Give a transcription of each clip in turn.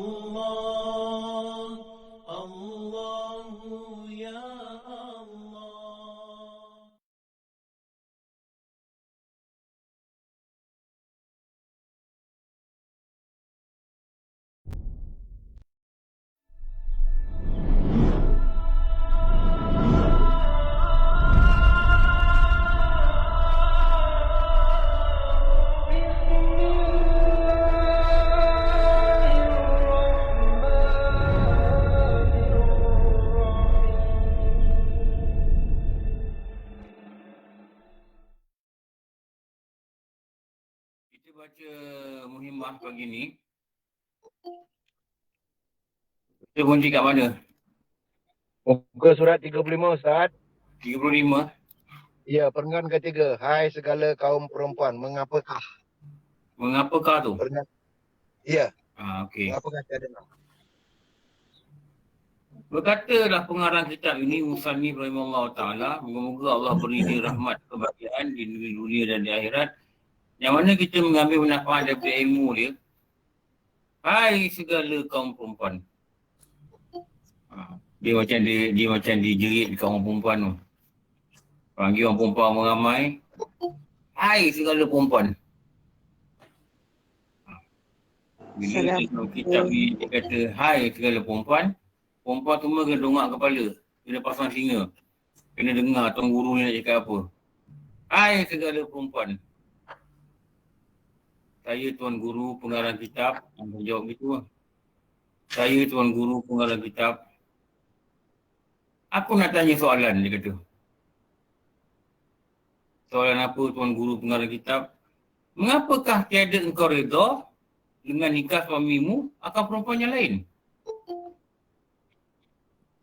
الله يا الله. Kita baca Muhimmah pagi ni. Kita berhenti kat mana? Muka surat 35 Ustaz. 35. Ya, perenggan ketiga. Hai segala kaum perempuan, mengapakah? Mengapakah tu? Perenggan. Ya, Okey. mengapakah tiada nak? Berkatalah pengarang kitab ini, Musannif rahimahullah ta'ala, moga-moga Allah beri dia rahmat kebahagiaan di dunia dan di akhirat, yang mana kita mengambil manfaat daripada ilmu dia. Hai segala kaum perempuan. Dia macam dijerit dekat orang perempuan tu. Panggil orang perempuan ramai. Hai segala perempuan. Bila tengok kitab ni, dia kata, hai segala perempuan. Perempuan tu kena dongak kepala. Kena pasang singa. Kena dengar tuan guru ni nak cakap apa. Hai segala perempuan. Saya tuan guru pengarang kitab. Dia jawab gitu lah. Saya tuan guru pengarang kitab. Aku nak tanya soalan, dia kata. Soalan apa tuan guru pengarang kitab? Mengapakah tiada engkau redha dengan nikah suamimu akan perempuan yang lain?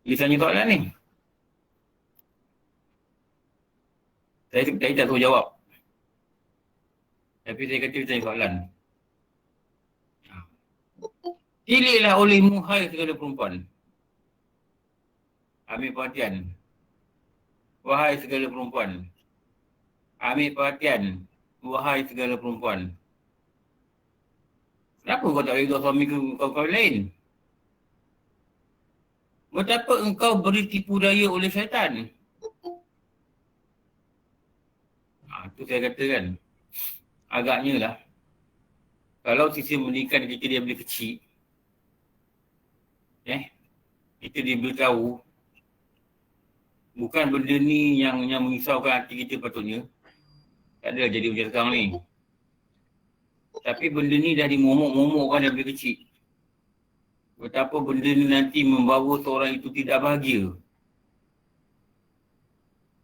Dia tanya soalan ni. Saya tak tahu jawab. Tapi saya kata dia tanya soalan. Pilihlah olehmu hai segala perempuan. Ambil perhatian. Wahai segala perempuan. Ambil perhatian. Wahai segala perempuan. Kenapa kau tak redha suami kau lain? Betapa engkau beri tipu daya oleh syaitan. Itu saya kata kan. Agaknya lah. Kalau sisi menikah kita dia boleh kecil. Kita dia beritahu. Bukan benda ni yang mengisaukan hati kita patutnya. Tak ada jadi macam sekarang ni. Tapi benda ni dah dimomok-momokkan daripada kecil. Betapa benda ni nanti membawa seorang itu tidak bahagia.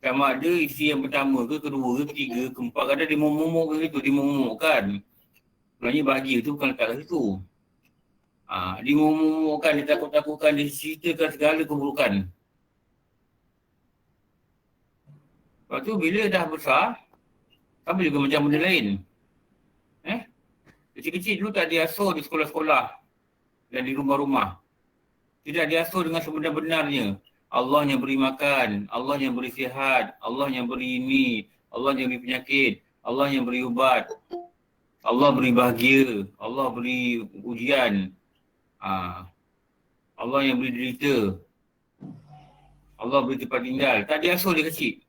Sama ada isteri yang pertama ke, kedua ke, ketiga, keempat, kadang dia momokkan itu, dia momokkan. Sebenarnya bahagia tu bukan letak kat situ. Dia momokkan, dia takut-takutkan, dia ceritakan segala keburukan. Lepas tu bila dah besar, sama juga macam benda lain. Kecil-kecil dulu tak diasuh di sekolah-sekolah dan di rumah-rumah. Tidak diasuh dengan sebenar-benarnya. Allah yang beri makan, Allah yang beri sihat, Allah yang beri ini, Allah yang beri penyakit, Allah yang beri ubat, Allah beri bahagia, Allah beri ujian, Allah yang beri derita, Allah beri tempat tinggal. Tak diasuh dia kecil.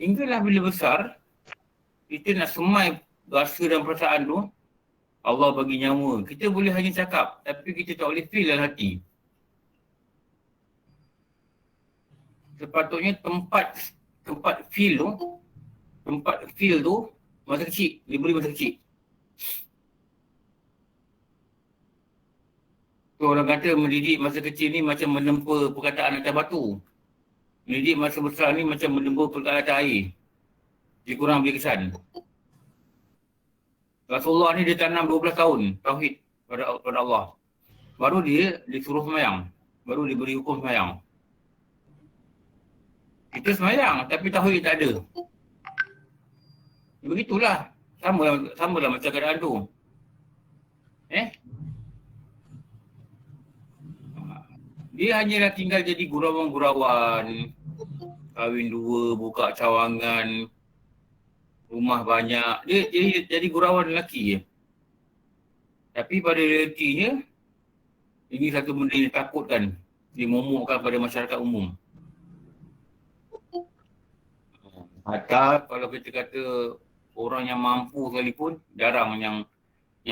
Hinggalah bila besar, kita nak semai rasa dan perasaan tu, Allah bagi nyawa. Kita boleh hanya cakap, tapi kita tak boleh feel dalam hati. Sepatutnya tempat feel tu masa kecil, diberi masa kecil. So, orang kata mendidik masa kecil ni macam menempa perkataan atas batu. Mendidik masa besar ni macam menempa perkataan atas air. Dia kurang beri kesan. Rasulullah ni dia tanam 12 tahun tauhid pada Allah. Baru dia disuruh semayang. Baru diberi hukum semayang. Kita semayang tapi tauhid tak ada. Begitulah. Samalah macam keadaan tu. Dia hanyalah tinggal jadi gurauan-gurauan. Kahwin dua, buka cawangan. Rumah banyak. Dia jadi gurauan lelaki je. Tapi pada realitinya, Ini satu benda yang ditakutkan, dimomokkan pada masyarakat umum. Hatta kalau kita kata orang yang mampu sekalipun, jarang yang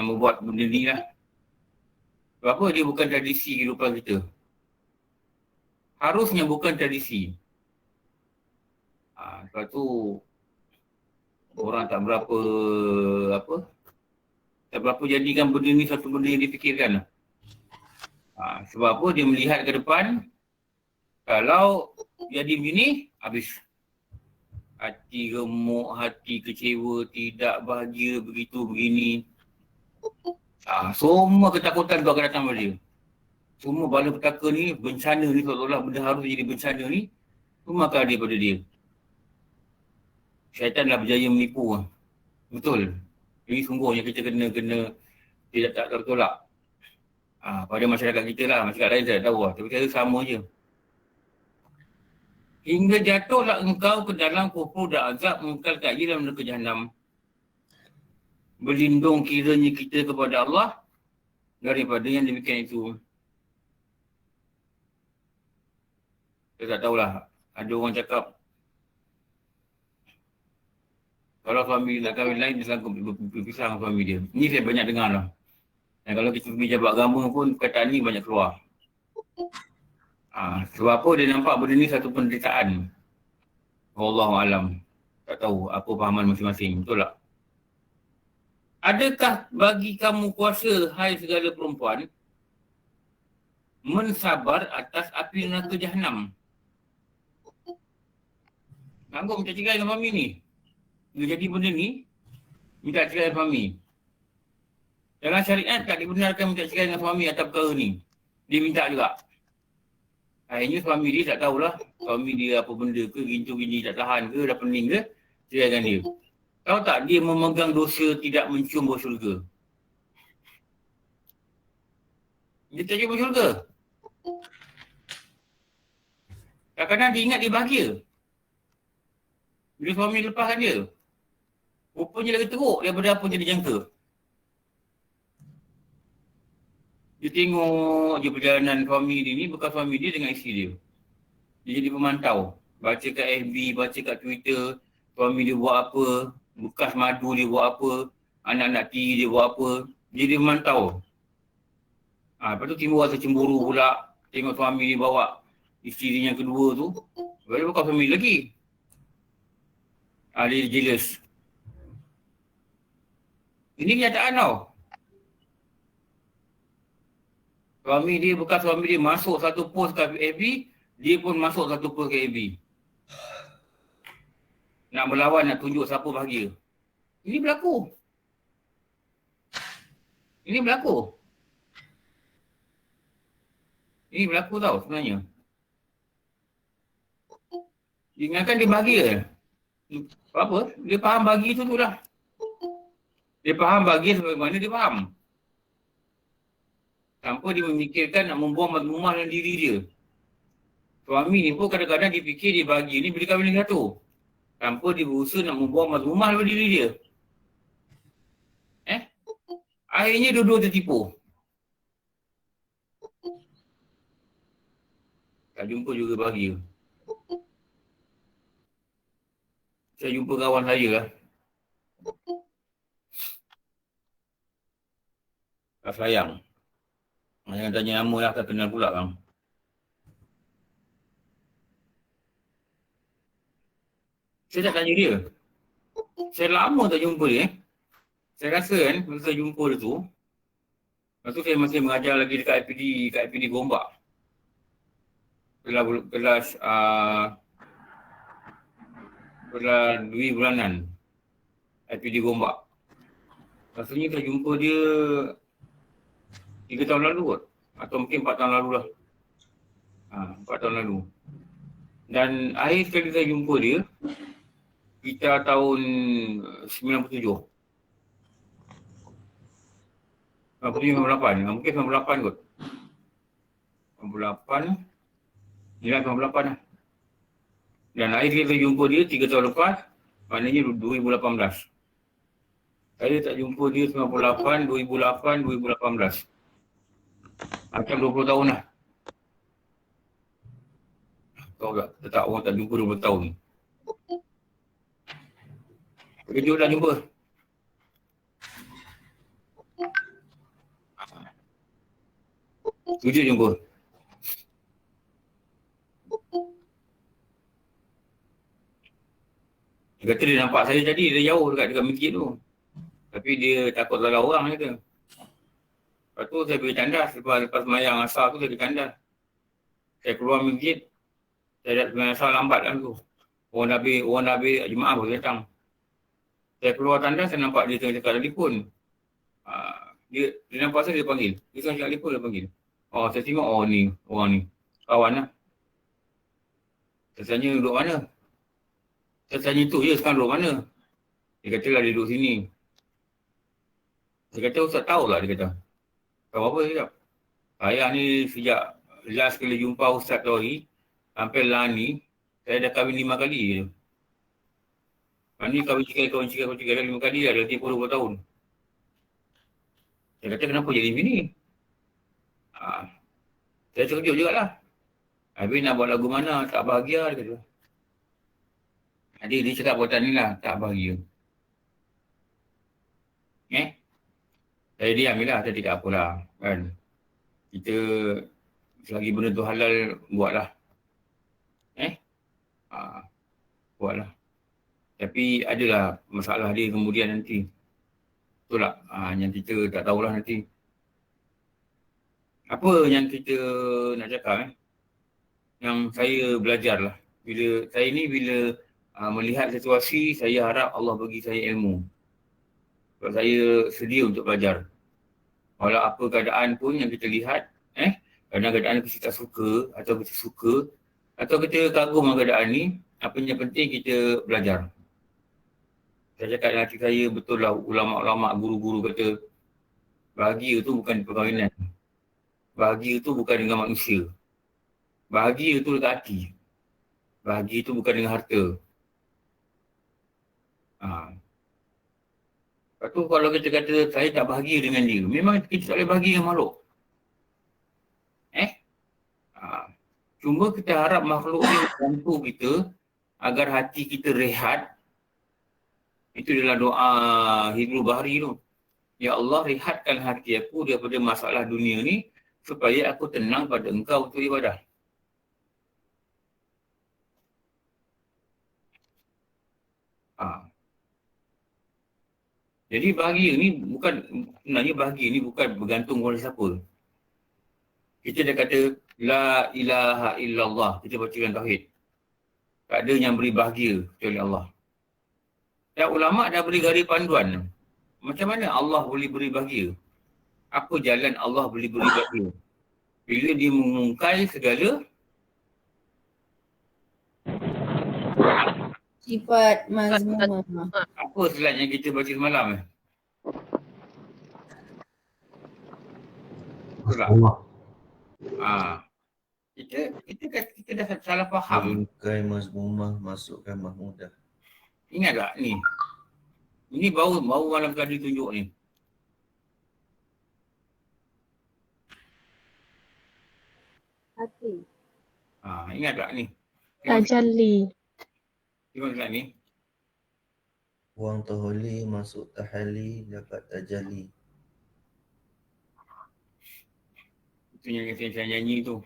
membuat benda ni lah. Sebab apa? Dia bukan tradisi kehidupan kita. Harusnya bukan tradisi. Lepas tu, orang tak berapa jadikan benda ni satu benda yang difikirkan lah. Sebab apa? Dia melihat ke depan, kalau jadi begini, habis. Hati gemuk, hati kecewa, tidak bahagia, begitu, begini. Semua ketakutan tu akan datang pada dia. Semua bala petaka ni, bencana ni, seolah-olah benda harus jadi bencana ni, semua akan ada pada dia. Syaitan dah berjaya menipu. Betul. Jadi sungguhnya kita kena tidak tak tertolak. Pada masyarakat kita lah, masyarakat lain saya tak tahu lah. Tapi saya sama je. Hingga jatuhlah engkau ke dalam kufur dan azab mengekal kat dalam neraka Jahannam. Berlindung kiranya kita kepada Allah daripada yang demikian itu. Saya tak tahulah. Ada orang cakap kalau suami nak kahwin lain, dia sanggup berpisah dengan suami dia. Ni saya banyak dengar lah. Dan kalau kita pergi jabat agama pun, perkataan ni banyak keluar. Sebab apa dia nampak benda ni satu penderitaan. Wallahualam. Tak tahu apa fahaman masing-masing. Betul tak? Adakah bagi kamu kuasa, hai segala perempuan, mensabar atas api neraka Jahannam? Sanggup minta cerai dengan suami ni? Dia jadi benda ni, minta cerai dengan suami. Dalam syariat tak dibenarkan minta cerai dengan suami atas perkara ni. Dia minta juga. Akhirnya suami dia tak tahulah. Suami dia apa benda ke, gincu-ginci tak tahan ke, dah pening ke, cerai dengan dia. Tahu tak dia memegang dosa tidak mencium bau syurga? Dia tak cium bau syurga. Kadang-kadang dia ingat dia bahagia. Bila suami lepaskan dia, rupanya lagi teruk daripada apa yang dia jangka. Dia tengok je perjalanan suami dia ni, bekas suami dia dengan isteri dia. Dia jadi pemantau. Baca kat FB, baca kat Twitter, suami dia buat apa, bekas madu dia buat apa, anak-anak tiri dia buat apa. Dia memantau. Lepas tu timbul rasa cemburu pula. Tengok suami dia bawa isteri yang kedua tu. Baru bekas suami dia lagi. Dia jealous. Ini kenyataan tau. Suami dia, bekas suami dia masuk satu post kat FB, dia pun masuk satu post kat FB. Nak berlawan, nak tunjuk siapa bahagia. Ini berlaku. Ini berlaku. Ini berlaku tau sebenarnya. Dia ingatkan dia bahagia. Apa? Dia faham bahagia tu lah. Dia faham bahagia sebagaimana dia faham. Tanpa dia memikirkan nak membuang mazmumah dalam diri dia. Suami ni pun kadang-kadang dia fikir dia bahagia ni bila kahwin lagi satu. Tanpa dia berusaha nak membuang mazmumah dalam diri dia. Akhirnya dua-dua tertipu. Tak jumpa juga bahagia. Saya jumpa kawan saya lah. Tak sayang. Jangan tanya nama lah, tak kenal pula bang. Saya tak tanya dia. Saya lama tak jumpa dia. Saya rasa kan, masa saya jumpa dia tu, lepas tu saya masih mengajar lagi dekat IPD Gombak. Kelas 2 bulanan. IPD Gombak. Rasanya saya jumpa dia 3 tahun lalu kot. Atau mungkin 4 tahun lalu lah. 4 tahun lalu. Dan akhir sekali saya jumpa dia, kita tahun 97. 98. Mungkin 98 kot. 98. Dia 98 lah. Dan akhir sekali saya jumpa dia 3 tahun lepas. Maknanya 2018. Saya tak jumpa dia 98, 2008, 2018. Macam 20 tahun lah. Kau tak orang tak jumpa 20 tahun. Terkejut dah jumpa. Terkejut jumpa. Dia kata dia nampak saya tadi, dia jauh dekat masjid tu. Tapi dia takut salah orang kata. Lepas tu saya pergi tandas, lepas semayang asar tu saya pergi tandas. Saya keluar masjid, saya dah semayang asar lambat lah tu. Orang dah habis jemaah baru datang. Saya keluar tandas, saya nampak dia tengah cakap telefon. Dia nampak saya, dia panggil. Dia tengah cakap telefon, dia panggil. Oh, saya tengok, oh ni, orang ni. Kawan lah. Saya tanya duduk mana? Saya tanya tu je, sekarang duduk mana? Dia kata lah dia duduk sini. Dia kata, Ustaz tahu lah, dia kata. Tahu apa dia cakap? Saya ni sejak last kali jumpa Ustaz tu hari, sampai lah ni, saya dah kahwin 5 kali je. Ni kahwin cikai dah 5 kali dah, dah 30 tahun. Saya kata, kenapa jadi begini? Saya terkejut juga lah. Habis nak buat lagu mana, tak bahagia, dia kata. Jadi dia cakap buatan ni lah, tak bahagia. Saya diam je lah, saya tidak apalah. Kan? Kita selagi benda tu halal, buatlah. Buatlah. Tapi adalah masalah dia kemudian nanti. Betul tak? Yang kita tak tahulah nanti. Apa yang kita nak cakap yang saya belajar lah. Bila melihat situasi, saya harap Allah bagi saya ilmu. Sebab saya sedia untuk belajar. Walau apa keadaan pun yang kita lihat, kadang keadaan kita tak suka atau kita suka atau kita kagum dengan keadaan ni, apa yang penting kita belajar. Saya cakap dengan hati saya, betul lah ulama'-ulama', guru-guru kata, bahagia tu bukan perkahwinan. Bahagia tu bukan dengan manusia. Bahagia tu dekat hati. Bahagia tu bukan dengan harta. Lepas tu kalau kita kata, saya tak bahagia dengan dia, memang kita tak boleh bahagia dengan makhluk. Cuma kita harap makhluk ni bantu kita agar hati kita rehat. Itu dalam doa Hidrul Bahri tu. Ya Allah, rehatkan hati aku daripada masalah dunia ni supaya aku tenang pada Engkau untuk ibadah. Jadi bahagia ni bukan, sebenarnya bahagia ni bukan bergantung kepada siapa. Kita dah kata La ilaha illallah, kita baca dalam tauhid. Tak ada yang beri bahagia kecuali Allah. Dan ulama' dah beri garis panduan. Macam mana Allah boleh beri bahagia? Apa jalan Allah boleh beri bahagia? Bila dia mengungkai segala sifat mazmumah. Apa slide yang kita baca semalam? Betul tak? Kita dah salah faham. Mengungkai mazmumah, masukkan mahmudah. Ingat tak ni? Ini baru malam kali tunjuk ni. Hati. Ingat tak ni? Tajalli. Tengok slide ni. Buang taholi, masuk tahali, dapat tajalli. Itu yang saya nyanyi tu.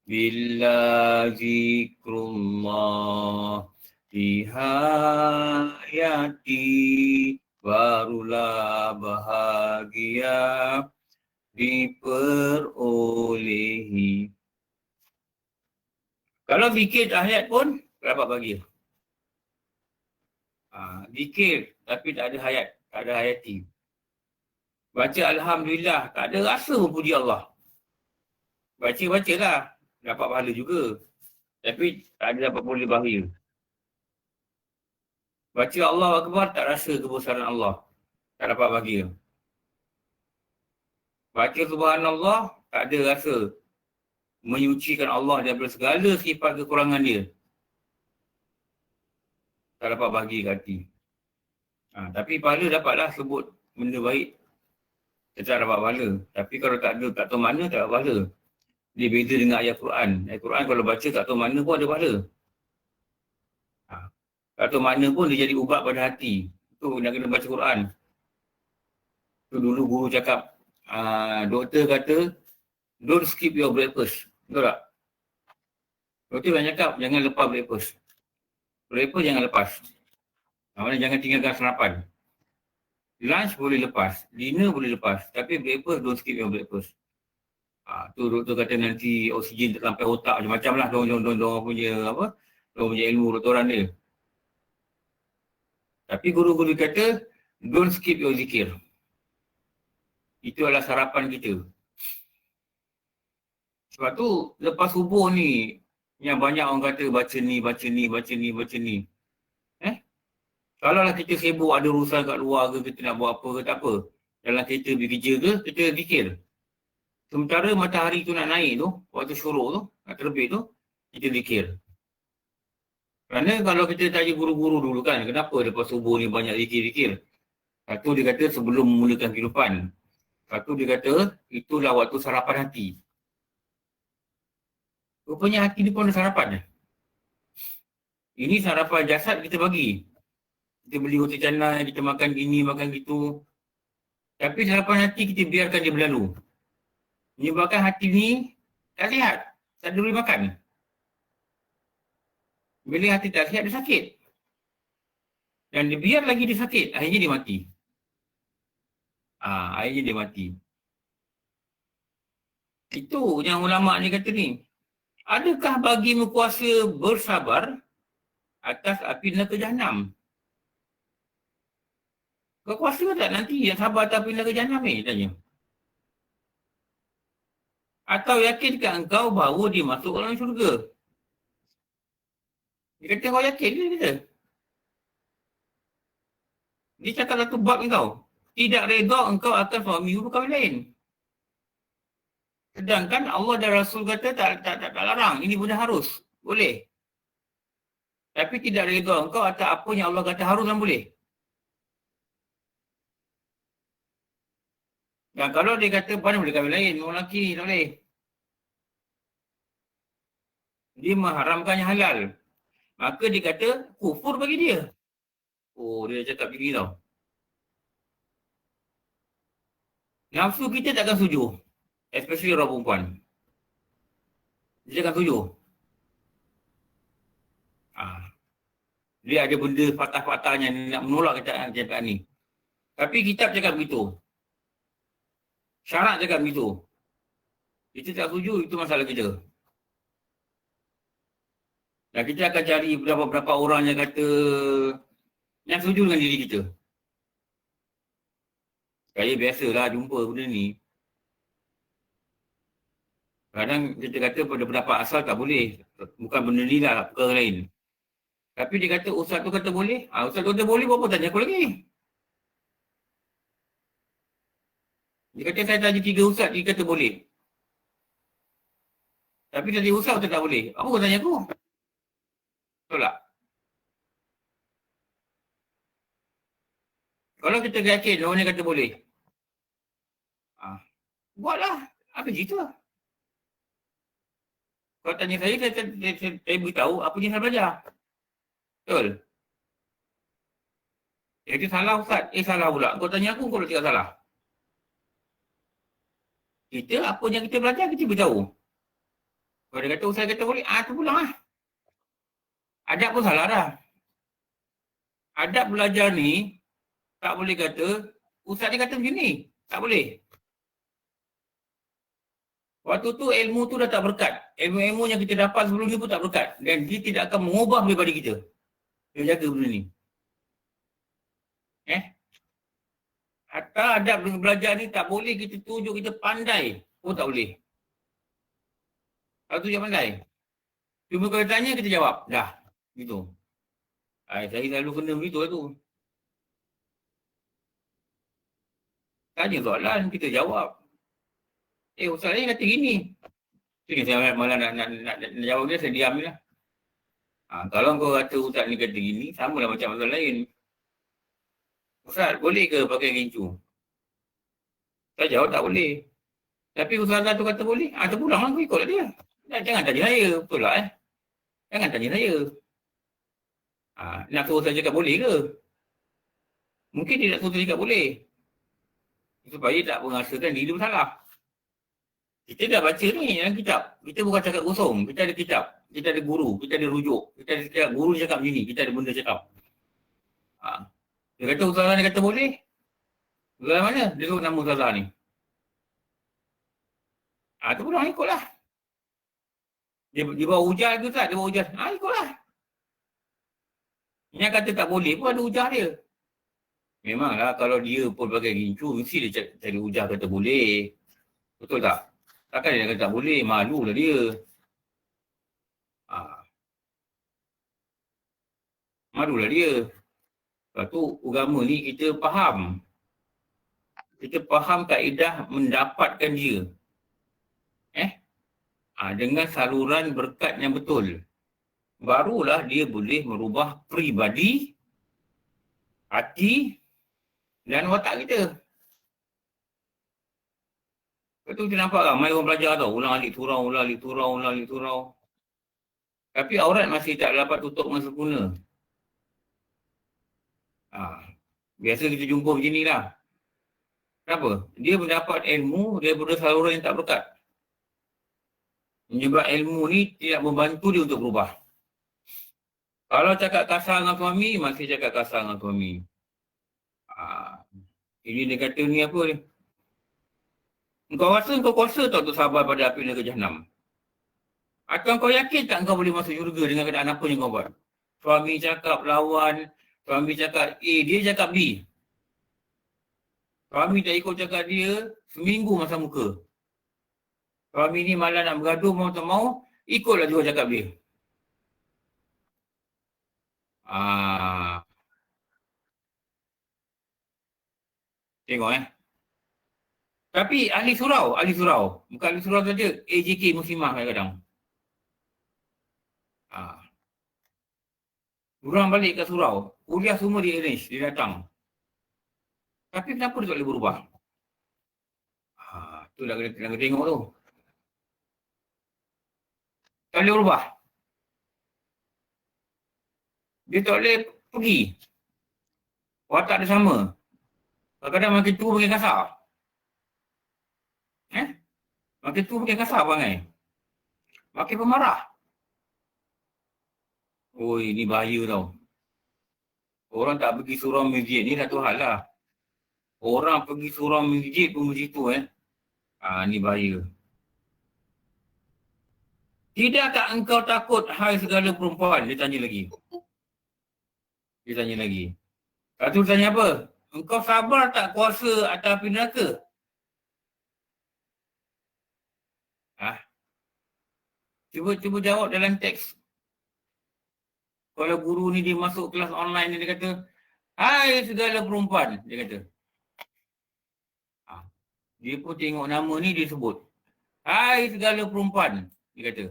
Bila zikrullah di hayati, barulah bahagia diperolehi. Kalau zikir tahiyat pun dapat bahagia. Zikir tapi tak ada hayat, tak ada hayati. Baca Alhamdulillah, tak ada rasa memuji Allah. Baca-bacalah, dapat pahala juga. Tapi tak ada dapat boleh bahagia. Baca Allah Akbar, tak rasa kebesaran Allah. Tak dapat bahagia. Baca Subhanallah, tak ada rasa menyucikan Allah daripada segala sifat kekurangan dia. Tak dapat bahagia ke hati. Tapi pahala dapatlah sebut benda baik. tetap dapat pahala. Tapi kalau tak tahu mana, tak dapat pahala. Dia beza dengan ayat Quran. Ayat Quran kalau baca tak tahu mana pun ada pahala. Tak tahu mana pun dia jadi ubat pada hati. Itu nak kena baca Quran. Tu dulu guru cakap, doktor kata, don't skip your breakfast. Betul tak? Doktor yang cakap, jangan lepas breakfast. Breakfast jangan lepas. Maksudnya jangan tinggalkan sarapan. Lunch boleh lepas, dinner boleh lepas. Tapi breakfast, don't skip your breakfast. Tu doktor kata nanti oksigen tak sampai otak macam-macam lah. Diorang punya apa? Diorang punya ilmu doktoran dia. Tapi guru-guru kata, don't skip your zikir. Itu adalah sarapan kita. Sebab tu, lepas subuh ni, yang banyak orang kata baca ni. Kalau lah kita sibuk ada urusan kat luar ke, kita nak buat apa ke, tak apa. Dalam kereta pergi kerja ke, kita zikir. Sementara matahari tu nak naik tu, waktu syuruk tu, nak terbit tu, kita zikir. Kerana kalau kita tanya guru-guru dulu kan, kenapa lepas subuh ni banyak zikir-zikir? Satu dia kata sebelum memulakan kehidupan. Satu dia kata itulah waktu sarapan hati. Rupanya hati ni pun ada sarapan. Ini sarapan jasad kita bagi. Kita beli roti canai, kita makan gini, makan gitu. Tapi sarapan hati kita biarkan dia berlalu. Menyebabkan hati ni tak sihat. Tak boleh makan. Bila hati tak sihat, dia sakit. Dan dia biar lagi dia sakit, akhirnya dia mati. Akhirnya dia mati. Itu yang ulama' ni kata ni. Adakah bagimu kuasa bersabar atas api neraka Jahannam? Kau kuasa tak nanti yang sabar atas api neraka Jahannam ni? Tanya. Atau yakinkah engkau bahawa dia masuk dalam syurga? Dia kata kau yakin ke kita? Dia cakap satu bab engkau. Tidak reda engkau akan suami berkahwin lain. Sedangkan Allah dan Rasul kata tak larang. Ini benda harus. Boleh. Tapi tidak reda engkau atas apa yang Allah kata harus dan boleh. Dan kalau dia kata mana boleh kahwin lain, orang lelaki tak boleh. Dia mengharamkan yang halal. Maka dia kata kufur bagi dia. Oh, dia cakap begini tau. Nafsu kita takkan setuju. Especially orang perempuan. Dia takkan setuju. Dia ada benda fakta-faktanya nak menolak cakap ni. Tapi kitab cakap begitu. Syarat cakap begitu. Kita tak setuju, itu masalah kita. Dan kita akan cari beberapa orang yang kata yang setuju dengan diri kita. Saya biasalah jumpa benda ni. Kadang kita kata pada pendapat asal tak boleh. Bukan benda ni lah, perkara lain. Tapi dia kata ustaz tu kata boleh. Ustaz tu kata boleh, berapa tanya aku lagi? Dia kata saya tanya 3 ustaz, dia kata boleh. Tapi tadi ustaz tak boleh. Apa kau tanya aku? Betul tak? Kalau kita yakin orang ni kata boleh. Buatlah. Apa cerita? Kalau tanya saya beritahu apa yang saya belajar. Betul? Jadi salah ustaz. Salah pula. Kau tanya aku, kau tidak salah. Kita apa yang kita belajar, kita beritahu. Kalau dia kata ustaz kata boleh, tu pulang lah. Adab pun salah dah. Adab belajar ni, tak boleh kata, ustaz dia kata begini. Tak boleh. Waktu tu ilmu tu dah tak berkat. Ilmu-ilmu yang kita dapat sebelum ni pun tak berkat. Dan dia tidak akan mengubah pribadi kita. Dia jaga benda ni. Hatta adab belajar ni tak boleh kita tunjuk kita pandai. Pun tak boleh. Kalau tunjuk pandai. Cuma kalau tanya kita jawab. Dah. Gitu. Saya selalu kena begitu lah tu. Tanya soalan, kita jawab. Ustaz ni kata gini. Jadi saya malah nak jawab dia, saya diam je lah. Kalau kau kata ustaz ni kata gini, sama lah macam orang lain. Ustaz, boleh ke pakai gincu? Saya jawab tak boleh. Tapi ustazah tu kata boleh. Terpulanglah aku ikutlah dia. Jangan tanya saya. Betul lah Jangan tanya saya. Nak suruh saya cakap boleh ke? Mungkin dia nak suruh saya cakap boleh. Supaya tak merasakan diri bersalah. Kita dah baca ni dalam kitab. Kita bukan cakap kosong. Kita ada kitab. Kita ada guru. Kita ada rujuk. Kita ada cakap, guru cakap macam ni. Kita ada benda cakap. Dia kata ustazah ni kata boleh. Ustazah mana? Dia suruh nama ustazah ni. Tu pun orang ikutlah. Dia bawa hujah ke tak? Dia bawa hujah. Ikutlah. Yang kata tak boleh pun ada hujah dia. Memanglah kalau dia pun pakai gincu, mesti dia cari hujah kata boleh. Betul tak? Takkan dia kata tak boleh, malulah dia. Malulah dia. Lepas tu agama ni kita faham. Kita faham kaedah mendapatkan dia. Dengan saluran berkat yang betul. Barulah dia boleh merubah peribadi, hati dan watak kita. Lepas tu kita nampak ramai orang belajar tau. Ulang alik surau. Tapi aurat masih tak dapat tutup dengan sempurna. Biasa kita jumpa macam ni lah. Kenapa? Dia mendapat ilmu daripada saluran yang tak berkat. Sebab ilmu ni tidak membantu dia untuk berubah. Kalau cakap kasar dengan suami, masih cakap kasar dengan suami. Ini dia kata ni apa ni? Engkau rasa engkau kuasa tak untuk sabar pada api neraka Jahannam? Atau kau yakin tak engkau boleh masuk syurga dengan keadaan apa yang kau buat? Suami cakap lawan, suami cakap A, dia cakap B. Suami tak ikut cakap dia, seminggu masa muka. Suami ni malah nak bergaduh, mau tak mau, ikutlah juga cakap dia. Tengok Tapi ahli surau. Bukan ahli surau saja, AJK Muslimah kadang-kadang. Orang balik ke surau, kuliah semua di arrange, dia datang. Tapi kenapa dia tak boleh berubah? Tu dah kena tengok tu. Tak boleh berubah. Dia tak boleh pergi. Watak dia sama. Kadang-kadang makin tua makin kasar. Makin tua makin kasar perangai. Makin pemarah. Ini bahaya tau. Orang tak pergi surau masjid ni satu hal lah. Orang pergi surau masjid pun begitu ni bahaya. Tidakkah engkau takut hai segala perempuan? Dia tanya lagi. Lepas tu tanya apa? Engkau sabar tak kuasa atas api neraka? Cuba jawab dalam teks. Kalau guru ni dia masuk kelas online ni, dia kata, hai segala perempuan, dia kata. Dia pun tengok nama ni dia sebut. Hai segala perempuan, dia kata.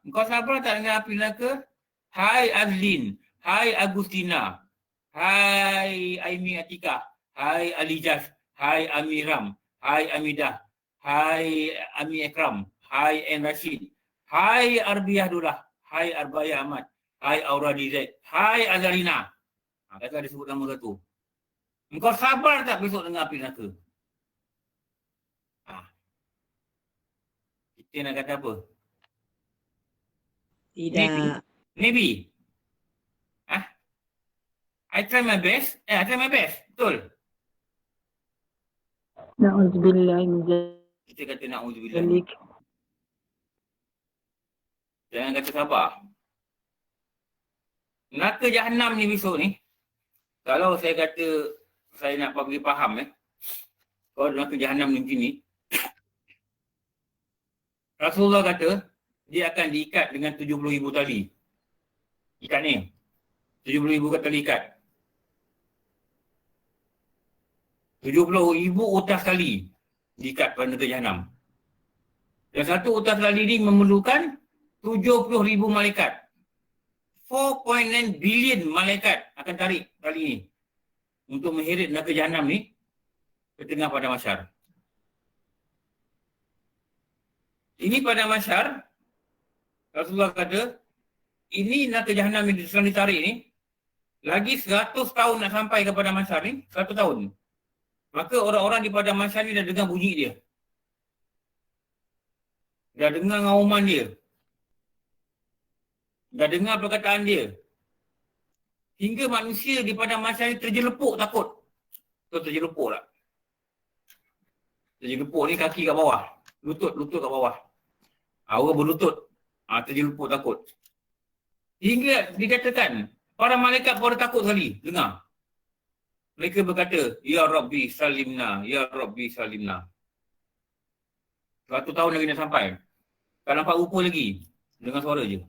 Engkau sabar tak dengan api neraka? Hai Azlin, hai Agustina, hai Aimi Atika, hai Alijaz, hai Amiram, hai Amidah, hai Ami Ekram, hai N Rashid, hai Arbiah Dullah, hai Arbaya Ahmad, hai Aura Zaid, hai Azarina. Kata dia sebut nama satu. Engkau sabar tak besok dengan api neraka? Kita nak kata apa? Tidak. Maybe. I try my best. Betul. Na'udzubillah min Kita kata na'udzubillah. dzalik. Jangan kata sabar. Neraka Jahannam ni besok ni, kalau saya kata saya nak bagi faham kalau neraka Jahannam ni macam ni, Rasulullah kata dia akan diikat dengan 70,000 tali. Ikat ni 70,000 tali ikat. 70,000 utas tali diikat pada neraka Jahannam. Dan satu utas tali ni memerlukan 70,000 malaikat. 4.9 bilion malaikat akan tarik tali ni untuk mengheret neraka Jahannam ni ke tengah padang mahsyar. Ini padang mahsyar, Rasulullah kata, ini neraka Jahannam yang sedang ditarik ni, lagi 100 tahun nak sampai ke padang mahsyar ni, 100 tahun. Maka orang-orang di padang mahsyar ni dah dengar bunyi dia. Dah dengar ngauman dia. Dah dengar perkataan dia. Hingga manusia di padang mahsyar ni terjelepuk takut. Tu terjelepuk tak? Terjelepuk ni kaki kat bawah. Lutut kat bawah. Orang berlutut. Terjelepuk takut. Hingga dikatakan, para malaikat pun takut sekali. Dengar. Mereka berkata, Ya Rabbi salimna, Ya Rabbi salimna. 100 tahun lagi nak sampai. Tak nampak rupa lagi. Dengar suara je.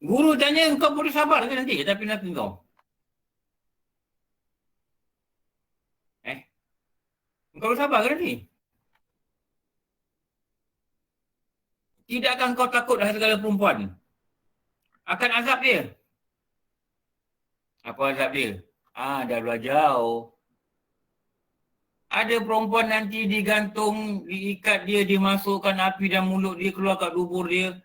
Guru tanya, kau boleh sabar ke nanti? Tapi nak kau. Kau boleh sabar ke nanti? Tidakkah kau takut dah segala perempuan akan azab dia? Apa azab dia? Dah luar jauh. Ada perempuan nanti digantung, diikat dia, dimasukkan api dalam mulut dia, keluar kat dubur dia.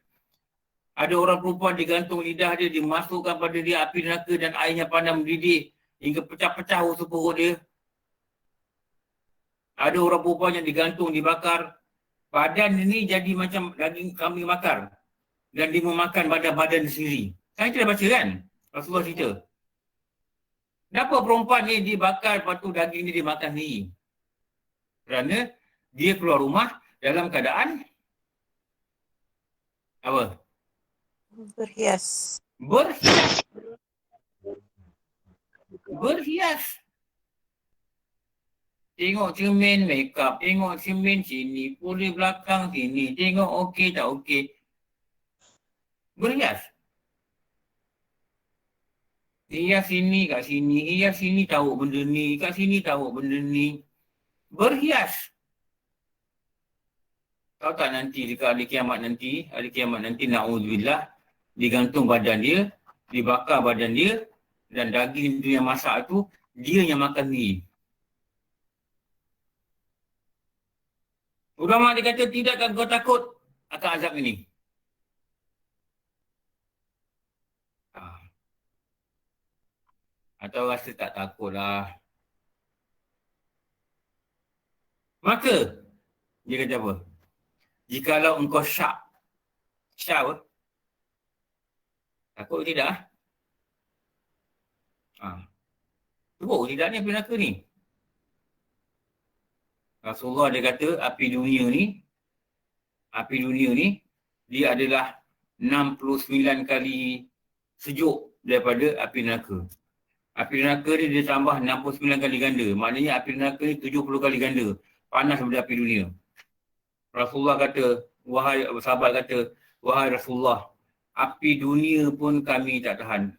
Ada orang perempuan digantung lidah dia, dimasukkan pada dia api neraka dan airnya panas mendidih hingga pecah-pecah usus perut dia. Ada orang perempuan yang digantung, dibakar. Badan ini jadi macam daging kambing bakar. Dan dia memakan badan-badan sendiri. Kan kita dah baca kan? Rasulullah cerita. Kenapa perempuan ni dibakar, lepas tu daging ni dimakan sendiri? Kerana dia keluar rumah dalam keadaan apa? Berhias. Berhias. Tengok cermin, make up. Tengok cermin sini, pulih belakang sini. Tengok okey tak okey. Berhias. Hias sini kat sini, hias sini tahu benda ni, kat sini tahu benda ni. Berhias. Tahu tak nanti dekat hari kiamat nanti na'udzubillah, digantung badan dia, dibakar badan dia dan daging tu yang masak tu, dia yang makan sendiri. Ulama dia kata, tidakkah kau takut akan azab ini? Atau rasa tak takutlah. Maka, dia kata apa? Jikalau engkau syak apa? Takut ke tidak? Teruk tidak ni api neraka ni? Rasulullah dia kata api dunia ni dia adalah 69 kali sejuk daripada api neraka. Api neraka ni dia tambah 69 kali ganda. Maknanya api neraka ni 70 kali ganda panas daripada api dunia. Rasulullah kata, sahabat kata, wahai Rasulullah, api dunia pun kami tak tahan.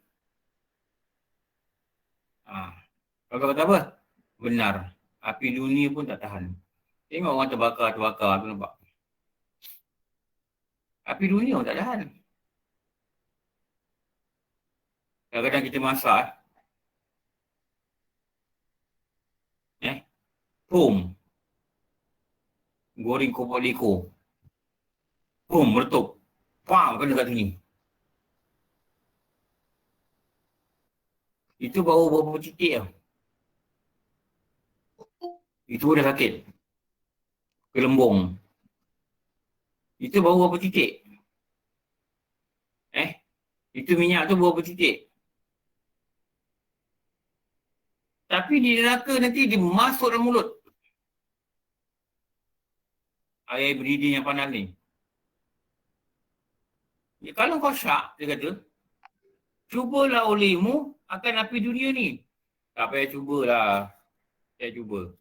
Rasulullah kata apa? Benar. Api dunia pun tak tahan. Tengok orang terbakar, tu nampak. Api dunia pun tak tahan. Kadang-kadang kita masak, goreng kopok leko. Meletup. Kena kat sini. Itu baru berapa titik tau. Itu dah sakit. Kelembung. Itu baru berapa titik. Itu minyak tu berapa titik. Tapi di neraka nanti dia masuk dalam mulut. Air berdidih yang panas ni. Kalau kau syak, dia kata, cubalah olehmu akan api dunia ni. Tak payah cubalah. Saya cuba.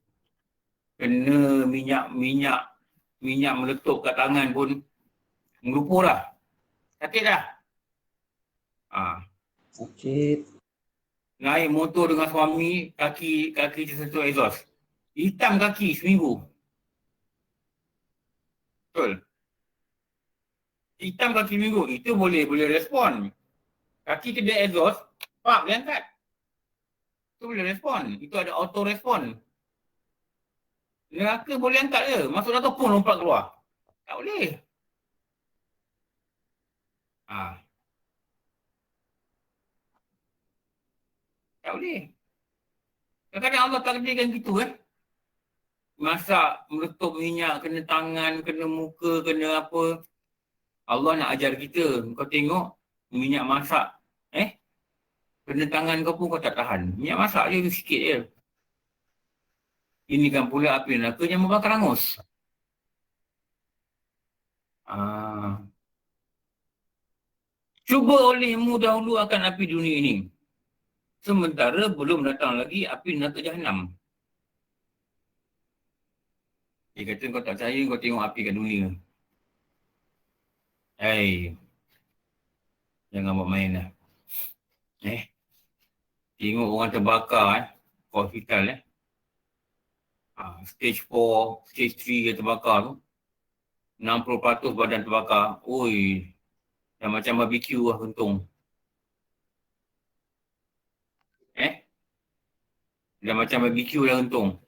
Kena minyak meletup kat tangan pun melupuh dah. Sakit dah. Sakit. Naik motor dengan suami, kaki tersentuh exhaust. Hitam kaki seminggu. Betul. Hitam kaki minggu, itu boleh respon. Kaki kena exhaust, pak dia angkat. Tu boleh respon. Itu ada auto respon. Neraka boleh angkat je. Masuk neraka pun lompat keluar. Tak boleh. Tak boleh. Kadang-kadang Allah takdirkan gitu Masak, meletup minyak, kena tangan, kena muka, kena apa. Allah nak ajar kita. Kau tengok minyak masak. Kena tangan kau pun kau tak tahan. Minyak masak je sikit je. Ini kan pula api neraka yang membakar hangus. Cuba olehmu dahulu akan api dunia ini. Sementara belum datang lagi api neraka Jahannam. Dia kata kau tak percaya, kau tengok api kat dunia. Jangan buat main lah. Tengok orang terbakar hospital stage 4, stage 3 yang terbakar tu. 60% badan terbakar. Oi. Dah macam barbecue lah untung. Dah macam barbecue dah untung.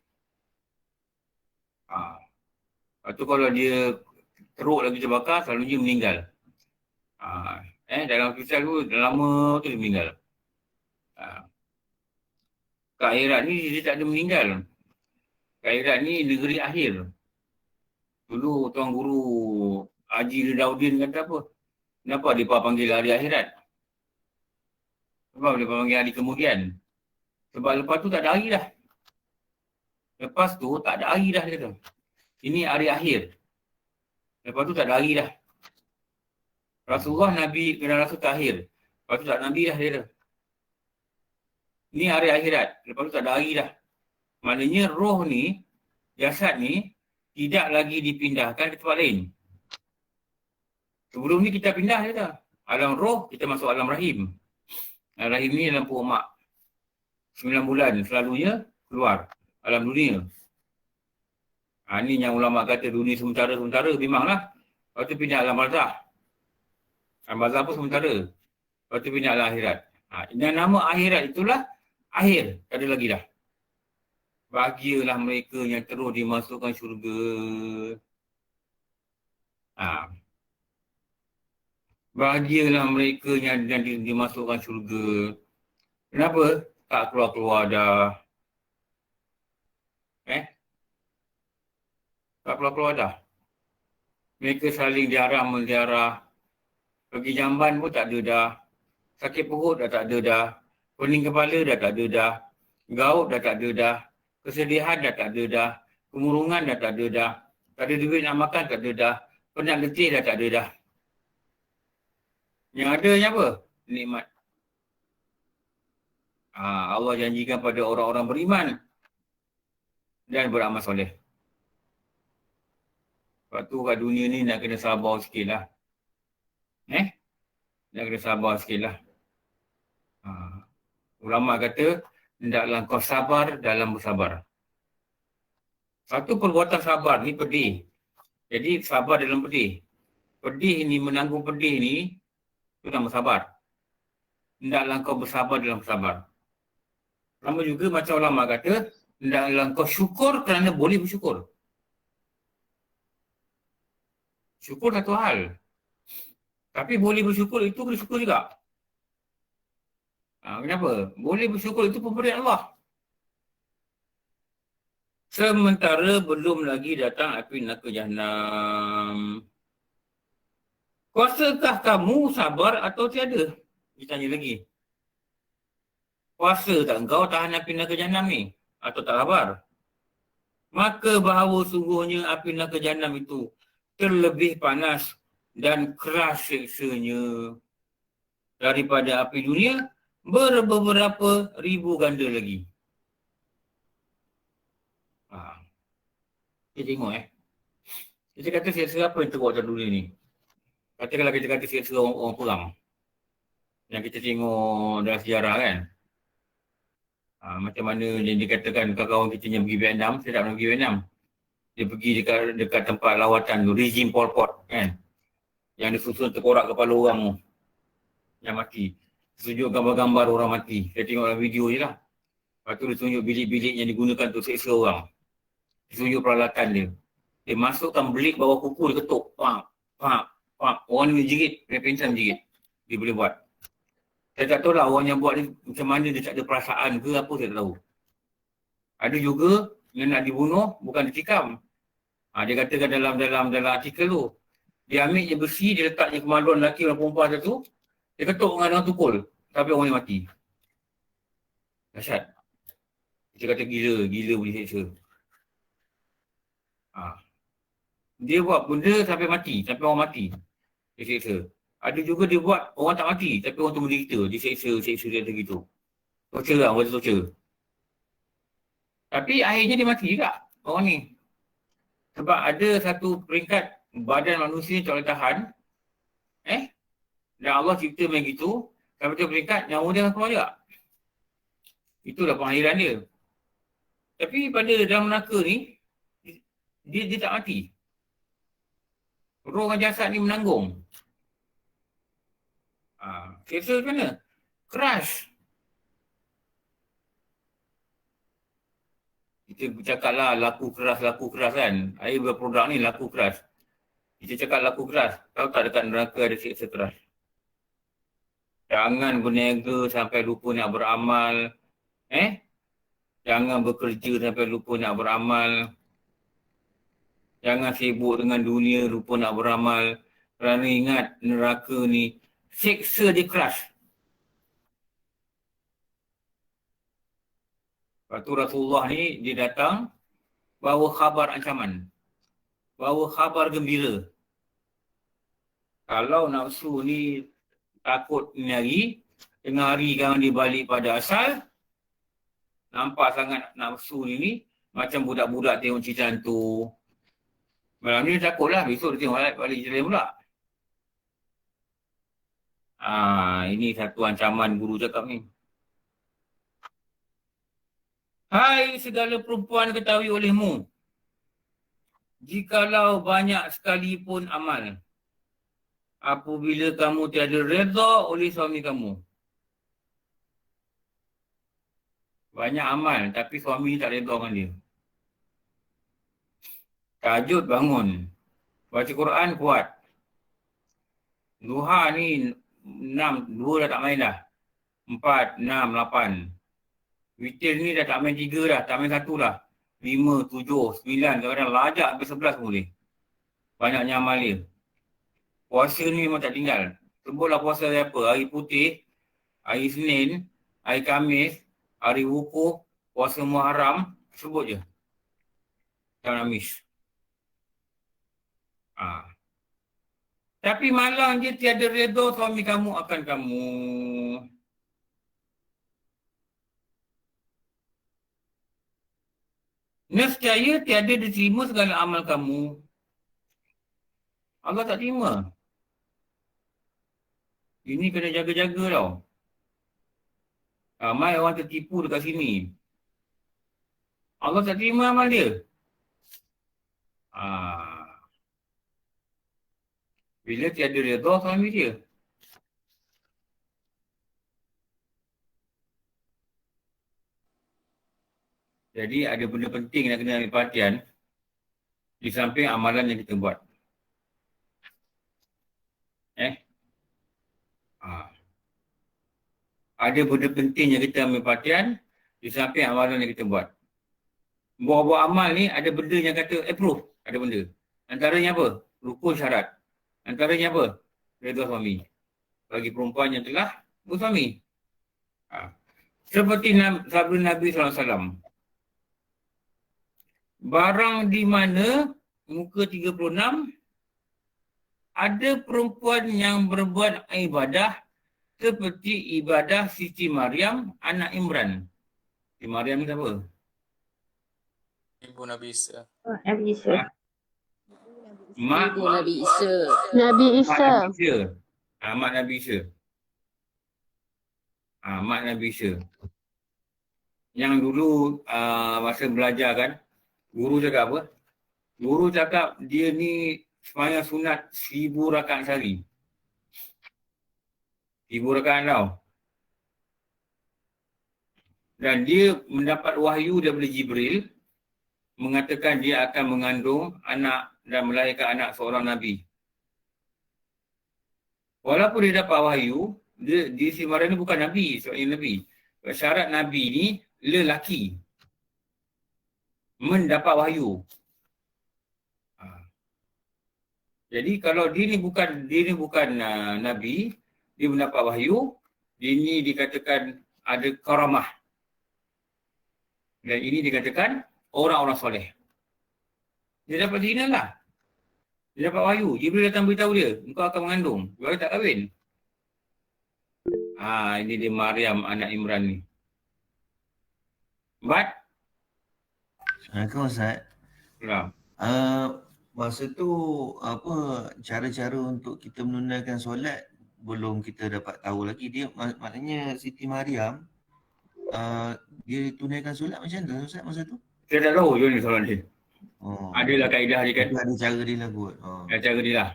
Lepas tu kalau dia teruk lagi terbakar, selalunya meninggal. Dalam hospital tu, dah lama tu dia meninggal. Kat akhirat ni dia tak ada meninggal. Kat akhirat ni negeri akhir. Dulu tuan guru Haji Ridaudin kata apa? Kenapa dia panggil hari akhirat? Sebab dia panggil hari kemudian. Sebab lepas tu tak ada hari dah. Lepas tu tak ada hari dah dia kata. Ini hari akhir. Lepas tu tak ada hari dah. Rasulullah Nabi kena Rasul terakhir. Lepas tu tak Nabi dah dia kata. Ini hari akhirat. Lepas tu tak ada hari dah. Maknanya roh ni, jasad ni, tidak lagi dipindahkan ke tempat lain. Sebelum ni kita pindah je dah. Alam roh, kita masuk alam rahim. Rahim ni dalam perut mak. 9 bulan selalunya keluar alam dunia. Ni yang ulama kata dunia sementara memanglah. Lepas tu pindah alam barzah. Alam barzah pun sementara. Lepas tu pindah alam akhirat. Yang nama akhirat itulah akhir. Tak ada lagi dah. Bahagialah mereka yang terus dimasukkan syurga. Bahagialah mereka yang dimasukkan syurga. Kenapa? Tak keluar-keluar dah. Tak keluar-keluar dah. Mereka saling melihara. Pergi jamban pun tak ada dah. Sakit perut dah tak ada dah. Pening kepala dah tak ada dah. Gaut dah tak ada dah. Kesedihan dah tak ada dah. Kemurungan dah tak ada dah. Tak ada duit nak makan tak ada dah. Penat letih dah tak ada dah. Yang adanya apa? Nikmat. Allah janjikan pada orang-orang beriman dan beramal soleh. Lepas tu kat dunia ni nak kena sabar sikit lah. Nak kena sabar sikit lah. Ulama kata, hendaklah kau sabar dalam bersabar. Satu perbuatan sabar ni pedih. Jadi sabar dalam pedih. Pedih ni, menanggung pedih ni, itu nama sabar. Hendaklah kau bersabar dalam bersabar. Sama juga macam ulama kata, hendaklah kau syukur kerana boleh bersyukur. Syukur satu hal. Tapi boleh bersyukur itu kena syukur juga. Kenapa? Boleh bersyukur itu pemberian Allah. Sementara belum lagi datang api neraka Jahannam. Kuasakah kamu sabar atau tiada? Ditanya lagi. Kuasa tak engkau tahan api neraka Jahannam ni? Atau tak sabar? Maka bahawa sungguhnya api neraka Jahannam itu terlebih panas dan keras siksanya daripada api dunia beberapa ribu ganda lagi. Kita tengok Kita kata siksa apa yang teruk dalam dunia ni? Katakanlah kita kata siksa orang perang. Yang kita tengok dalam sejarah kan. Macam mana yang dikatakan kawan-kawan kita yang pergi Vietnam, saya tak pernah pergi Vietnam. Dia pergi dekat tempat lawatan tu, regime Pol Pot kan. Yang disusun terkorak kepala orang tu. Yang mati. Tunjuk gambar-gambar orang mati. Saya tengok dalam video je lah. Lepas tu dia tunjuk bilik-bilik yang digunakan untuk seksa orang. Dia tunjuk peralatan dia. Dia masukkan belik bawah kuku, dia ketuk. Pam, pam, pam. Orang ni jerit, dia pensan jerit. Dia boleh buat. Saya tak tahu lah orang yang buat ni macam mana, dia tak ada perasaan ke apa, saya tak tahu. Ada juga yang nak dibunuh, bukan ditikam. Dia katakan dalam artikel tu, dia ambil je besi, dia letak je kemaluan lelaki dan perempuan tu, dia ketuk dengan tukul sampai orang ni mati. Dahsyat. Dia kata gila boleh seksa. Dia buat benda sampai mati, sampai orang mati. Dia seksa. Ada juga dia buat orang tak mati, tapi orang tu menderita. Dia seksa dia macam gitu. Torture lah, orang tu torture. Tapi akhirnya dia mati juga, orang ni. Sebab ada satu peringkat badan manusia tak boleh tahan. Dan Allah cipta macam gitu, sampai tu peringkat nyawa dia akan keluar juga. Itulah pengakhiran dia. Tapi pada dalam neraka ni, dia tak mati. Roh dan jasad ni menanggung. Seksa macam mana? Keras. Kita bercakap lah laku keras kan. Air berproduk ni laku keras. Kita cakap laku keras. Tahu tak dekat neraka ada seksa keras? Jangan berniaga sampai lupa nak beramal. Jangan bekerja sampai lupa nak beramal. Jangan sibuk dengan dunia lupa nak beramal. Kerana ingat neraka ni seksa dia keras. Lepas tu Rasulullah ni dia datang bawa khabar ancaman. Bawa khabar gembira. Kalau nafsu ni takut ni hari, tengah hari kan dia balik pada asal, nampak sangat nafsu ni macam budak-budak tengok cerita hantu. Malam ni dia takutlah, besok dia tengok balik jalan pula. Ini satu ancaman guru cakap ni. Hai segala perempuan ketahui olehmu, jikalau banyak sekalipun amal, apabila kamu tiada redha oleh suami kamu. Banyak amal tapi suami tak redha dengan dia. Tahajud bangun, baca Quran kuat. Duha ni 6, 2 dah tak main dah. 4, 6, 8. Witir ni dah tak main 3 dah, tak main 1 dah. 5, 7, 9, kadang-kadang lajak sampai 11 boleh. Banyaknya amal dia. Puasa ni memang tak tinggal. Sebutlah puasa hari apa? Hari putih, hari Senin, hari Khamis, hari wukuf, puasa Muharram, sebut je. Jangan miss. Tapi malang je tiada redha suami kamu akan kamu. Nescaya tiada diterima segala amal kamu. Allah tak terima. Ini kena jaga-jaga tau. Ramai orang tertipu dekat sini. Allah tak terima amal dia. Bila tiada redha suami dia. Jadi ada benda penting nak kena ambil perhatian di samping amalan yang kita buat. Ada benda penting yang kita ambil perhatian di samping amalan yang kita buat. Buat-buat amal ni ada benda yang kata approve. Ada benda. Antaranya apa? Rukun syarat. Antaranya apa? Redha suami. Bagi perempuan yang telah bersuami. Seperti sabda Nabi SAW. Barang di mana, muka 36, ada perempuan yang berbuat ibadah seperti ibadah Siti Maryam anak Imran. Siti Maryam ni siapa? Ibu Nabi Isa. Nabi Isa. Mak Nabi Isa. Nabi Isa. Mak Nabi Isa. Mak Nabi Isa. Yang dulu masa belajar kan, guru cakap apa? Guru cakap dia ni sembahyang sunat 1000 rakaat sehari. 1000 rakaat tau. Dan dia mendapat wahyu daripada Jibril mengatakan dia akan mengandung anak dan melahirkan anak seorang Nabi. Walaupun dia dapat wahyu, dia si Maryam ni bukan Nabi, seorang Nabi. Syarat Nabi ni lelaki. Mendapat wahyu. Jadi kalau dia ni bukan Nabi, dia mendapat wahyu, dia ni dikatakan ada karamah. Dan ini dikatakan orang-orang soleh. Dia dapat zina lah. Dia dapat wahyu. Jibril datang beritahu dia, engkau akan mengandung. Baru tak kahwin. Ini dia Maryam anak Imran ni. But? Assalamualaikum Ustaz. Ya. Masa tu apa cara-cara untuk kita menunaikan solat belum kita dapat tahu lagi. Dia maknanya Siti Maryam dia tunaikan solat macam mana Ustaz masa tu? Saya tak tahu je ni soalan dia. Adalah kaedah dia kan. Ada cara dia lah kot. Ada cara dia lah.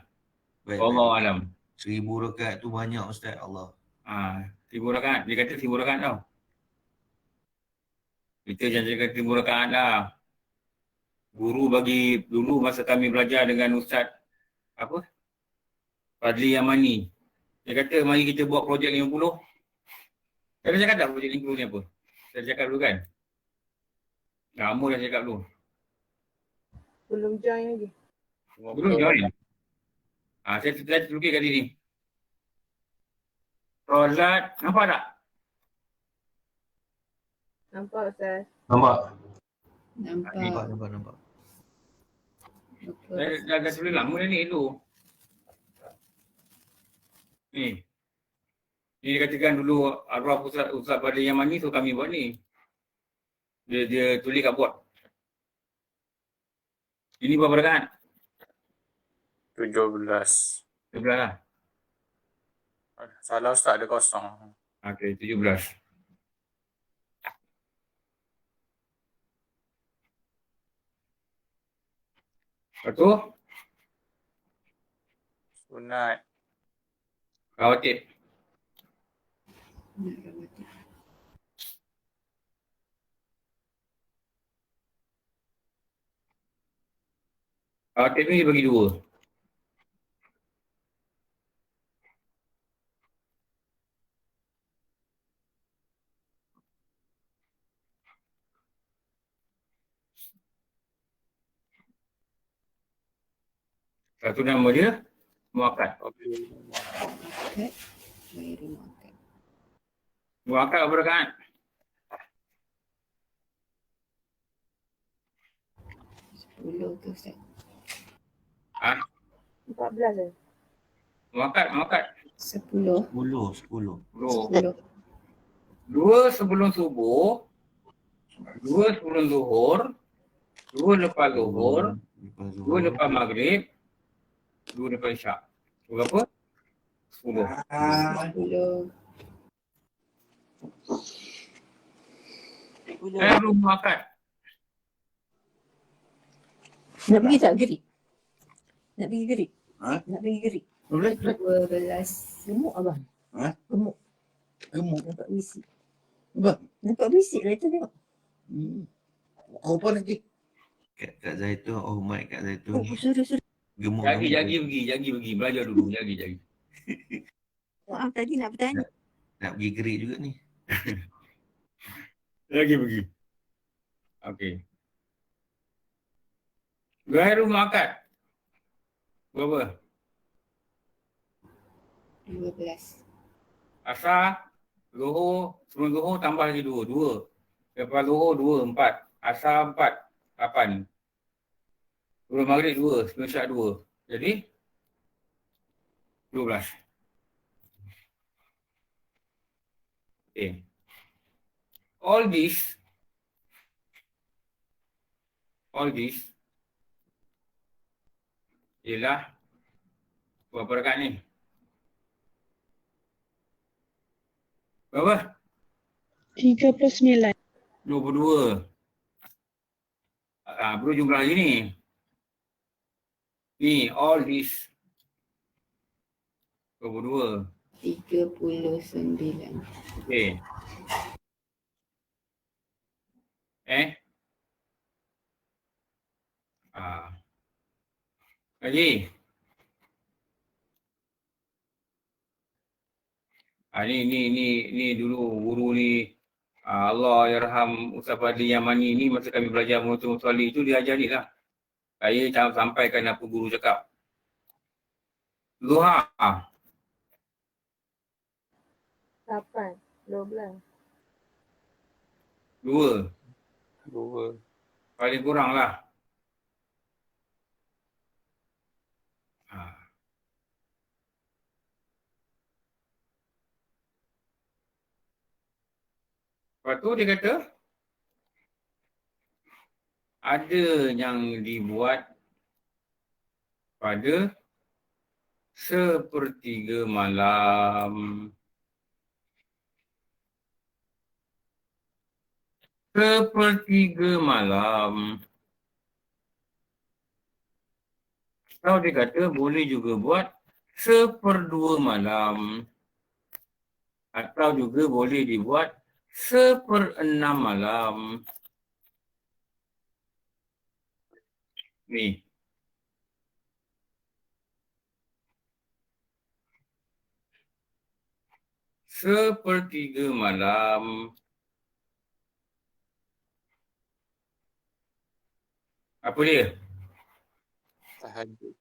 Baik, Allah alam. 1000 rakaat tu banyak Ustaz, Allah. 1000 rakaat. Dia kata 1000 rakaat tau. Kita jangan cakap 1000 rakaat lah. Guru bagi dulu masa kami belajar dengan Ustaz Fadli Yamani. Dia kata mari kita buat projek 50. Saya cakap tak projek 50 ni apa? Saya cakap dulu kan? Lama dah cakap dulu. Belum join lagi. Belum join. Saya terlukis kali ni. Solat, nampak tak? Nampak Ustaz? Nampak? Nampak. Dah tulis lama dah ni tu. Ni. Dia katakan dulu arwah Ustaz Fadli Yamani so kami buat ni. Dia tulis kat board. Ini berapa rakaat? 17. 17 lah. Salah Ustaz, ada kosong. Okey, 17. Lepas tu, Sunat. rawatib. Rawatib ni dia bagi 2. Satu nama dia, muakkad. Muakkad berapa rakaat? 10 tu Ustaz. 14 je. Muakkad. 10. 10. 2 sebelum subuh, 2 sebelum zuhur, 2 lepas zuhur, 2 lepas maghrib, 2 lepas isyak. Berapa? 10. 10. Saya belum muakkad. Nak pergi tak gerik? Nak pergi gerik? Ha? Nak pergi gerik? 12. Gemuk abang? Ha? Gemuk. Gemuk. Nampak bisik. Apa? Nampak bisik lah itu tengok. Kau apa lagi? Kak Zaitun, oh my Kak Zaitun. Oh, sorry. Gemuk. Jagi pergi. Belajar dulu, jagi. Maaf tadi nak bertanya. Nak pergi gerik juga ni. Lagi pergi. Okey. Ghairul muakkad. Berapa? 12. Asar, Zuhur, sebelum Zuhur tambah lagi 2. 2. Lepas Zuhur 2, 4. Asar 4, 8. Sebelum Maghrib 2, sebelum Isyak 2. Jadi 12. Okay. All this ialah berapa rakaat ni? Berapa? 39. 22. Perlu jumlah lagi ni. Ni, all this. 22. 39. Okey. Lagi. Ni dulu guru ni Allah yarham Ustaz Fadli Yamani ni masa kami belajar musolli tu dia ajar ni lah. Saya sampaikan apa guru cakap. Duha. 8, 12. 2. 2. Paling kurang lah. Lepas tu dia kata ada yang dibuat pada sepertiga malam. Sepertiga malam. Atau dia kata boleh juga buat seperdua malam. Atau juga boleh dibuat seperenam malam. Ni. Sepertiga malam. Apa dia? Tahajud.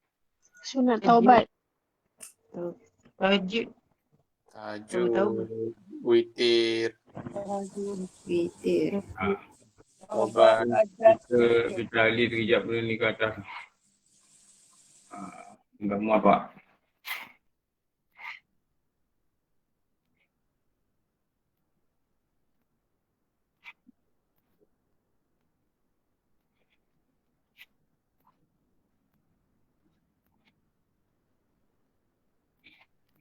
Sunat taubat. Tahajud. Tahajud. Witir. Witir. Taubat. Kita alih sekejap benda ni ke atas. Enggak muat pak.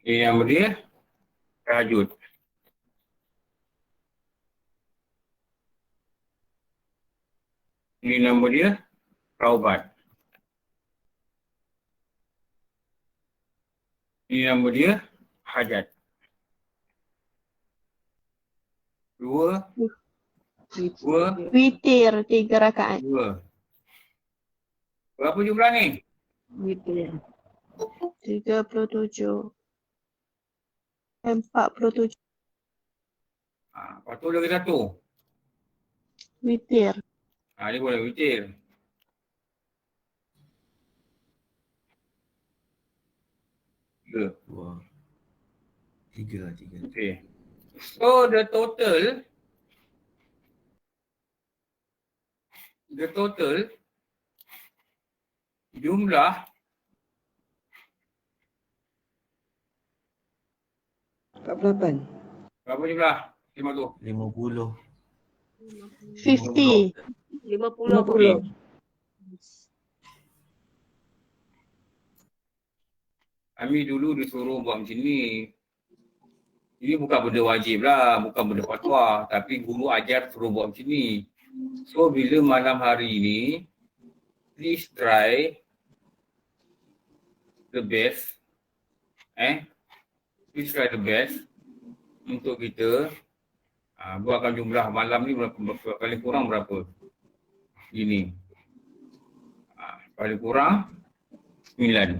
Ini nama dia tahajud. Ini nama dia taubat. Ini nama dia hajat. 2. Witir 3 rakaat. 2. Berapa jumlah ni? Witir. 37. 47. Lepas tu lagi satu. Witir. Dia boleh witir. Tiga. 3. Okay. So the total jumlah berapa jumlah? 50. 50. 50. 50. Kami dulu disuruh buat macam ni. Ini bukan benda wajib lah, bukan benda fatwa. Tapi guru ajar suruh buat macam ni. So bila malam hari ni, please try the best. Please try the best untuk kita buatkan jumlah malam ni berapa, paling kurang berapa. Gini. Paling kurang 9.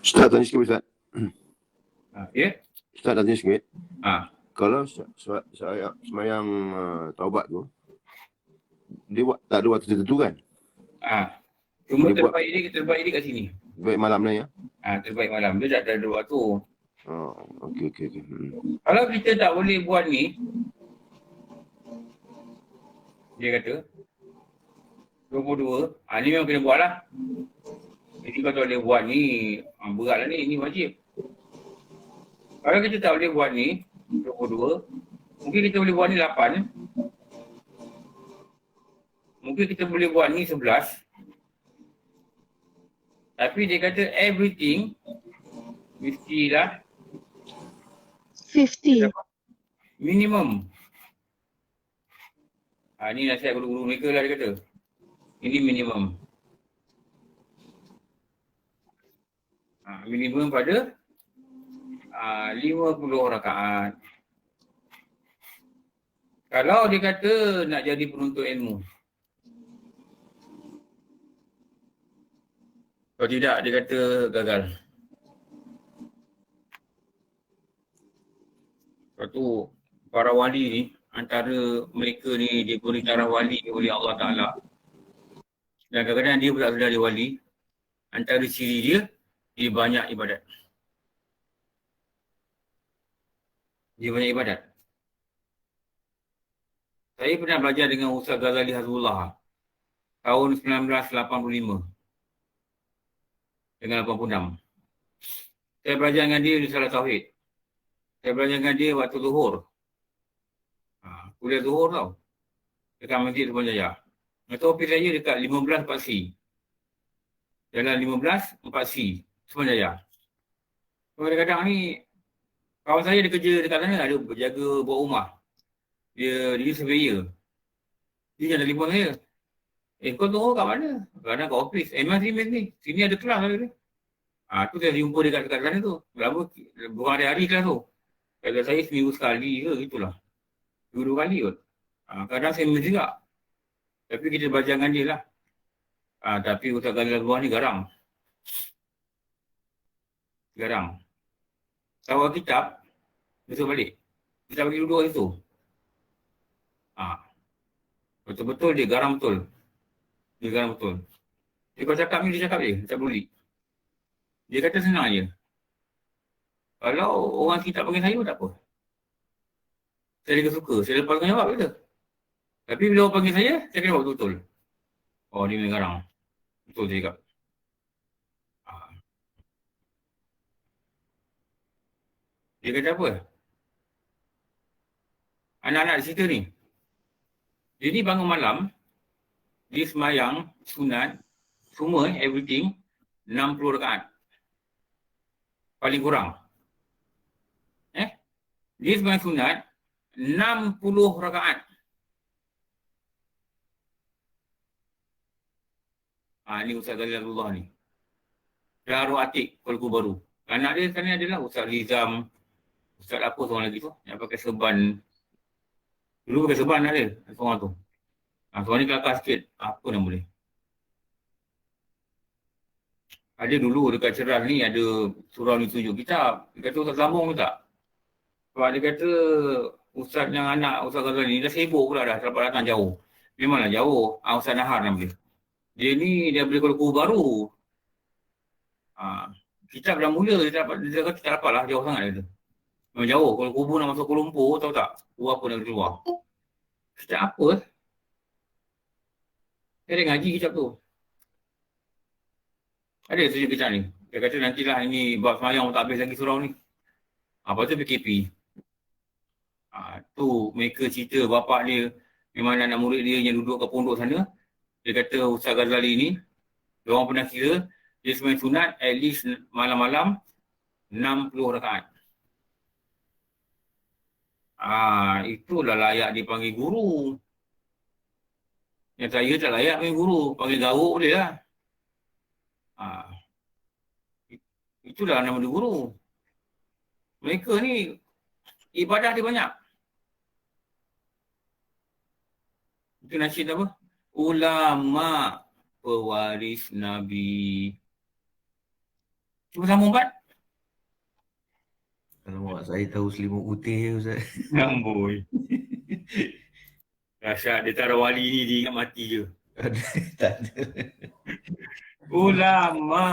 Ustaz tanya sikit Ustaz. Ya? Ustaz tanya sikit. Kalau Kalau semayang taubat tu, dia buat tak ada waktu tertentu kan? Cuma Dia buat- terbaik dia kat sini. Baik malam ni ya? Terbaik malam. Dia tak ada waktu. Oh, okey. Kalau kita tak boleh buat ni, dia kata 22, ni memang kena buat lah. Jadi kalau tak boleh buat ni, berat lah ni wajib. Kalau kita tak boleh buat ni, 22, mungkin kita boleh buat ni 8. Mungkin kita boleh buat ni 11. Tapi dia kata everything mestilah 50. minimum. Ni nasihat guru-guru mereka lah dia kata. Ini minimum. Minimum pada 50 rakaat. Kalau dia kata nak jadi penuntut ilmu. Kalau tidak, dia kata gagal. Lepas tu, para wali ni, antara mereka ni diberi darah wali oleh Allah Ta'ala. Dan kadang-kadang dia pula sudah dia wali. Antara ciri dia, dia banyak ibadat. Dia banyak ibadat. Saya pernah belajar dengan Ustaz Ghazali Hazrullah tahun 1985 dengan 86. Saya belajar dengan dia di Salah Tauhid. Saya belajar dengan dia waktu zuhur. Kuliah zuhur tau. Dekat Masjid Subhan Jaya. Masa ofis saya dekat 15 4C. Jalan 15 4C. Subhan Jaya. Kadang-kadang ni kawan saya dia kerja dekat sana, ada berjaga buat rumah. Dia surveyor. Dia jangan telefon saya. Kau tunggu kat mana? Kadang kat ofis. Memang sini. Sini ada kelas ada dia. Tu saya jumpa dekat sana tu. Lama berhari-hari kelas tu. Kalau saya seminggu sekali ke itulah. 2 kali kot. Kadang saya miss juga. Tapi kita belajar dengan dia lah. Tapi Ustaz Ghazali Hazrullah ni garang. Tawar kitab, besok balik. Kita bagi duduk kat situ. Betul-betul dia garang betul. Dia kalau cakap ni dia cakap je, tak peduli. Dia kata senang je. Kalau orang kita panggil saya tak apa. Saya juga suka, saya lepas tengah jawab kata. Tapi bila orang panggil saya kena buat betul-betul. Oh, dia memang garang. Betul dia cakap. Dia kata apa? Anak-anak di situ ni. Dia ni bangun malam, dia semayang, sunat, semua everything 60 rakaat. Paling kurang. Dia semayang sunat 60 rakaat. Ni Ustaz Ghazali Hazrullah ni. Darul Atik, Kuala Baru. Anak dia sekarang adalah Ustaz Rizam, Ustaz apa seorang lagi tu, yang pakai serban. Dulu pakai serban ada, seorang tu. Seorang ni kelakar sikit, apa nama boleh. Ada dulu dekat Ceras ni ada surau ni tunjuk kitab. Dia kata Ustaz sambung ke tak? Sebab dia kata Ustaz yang anak Ustaz Ghazali ni dah sibuk pula dah, dapat datang jauh. Memanglah jauh, Ustaz Nahar nama dia. Dia ni dia beli Kuala Baru. Kitab dah mula, dia kata tak dapat lah, jauh sangat dia tu. Memang jauh, Kuala Lumpur nak masuk Kuala Lumpur, tahu tak? Apa nak keluar. Kitab apa? Saya ada ngaji kitab tu. Ada tunjuk kitab ni. Dia kata nantilah ini bab semayang tak habis lagi surau ni. Apa tu PKP. Tu mereka cerita bapak dia, memang anak murid dia yang duduk kat pondok sana. Dia kata Ustaz Ghazali ni, dia orang pernah kira, dia semayang sunat at least malam-malam 60 rakaat. Itulah layak dipanggil guru. Yang saya tak layak panggil guru, panggil garuk boleh lah. Itulah nama dia guru. Mereka ni ibadah dia banyak. Itu nasyid apa? Ulama pewaris Nabi. Cuba sambung Pat. Alamak, saya tahu selimut putih je Ustaz. Amboi. Dahsyat, dia tak ada wali ni, dia ingat mati je. Tak ada. Ulama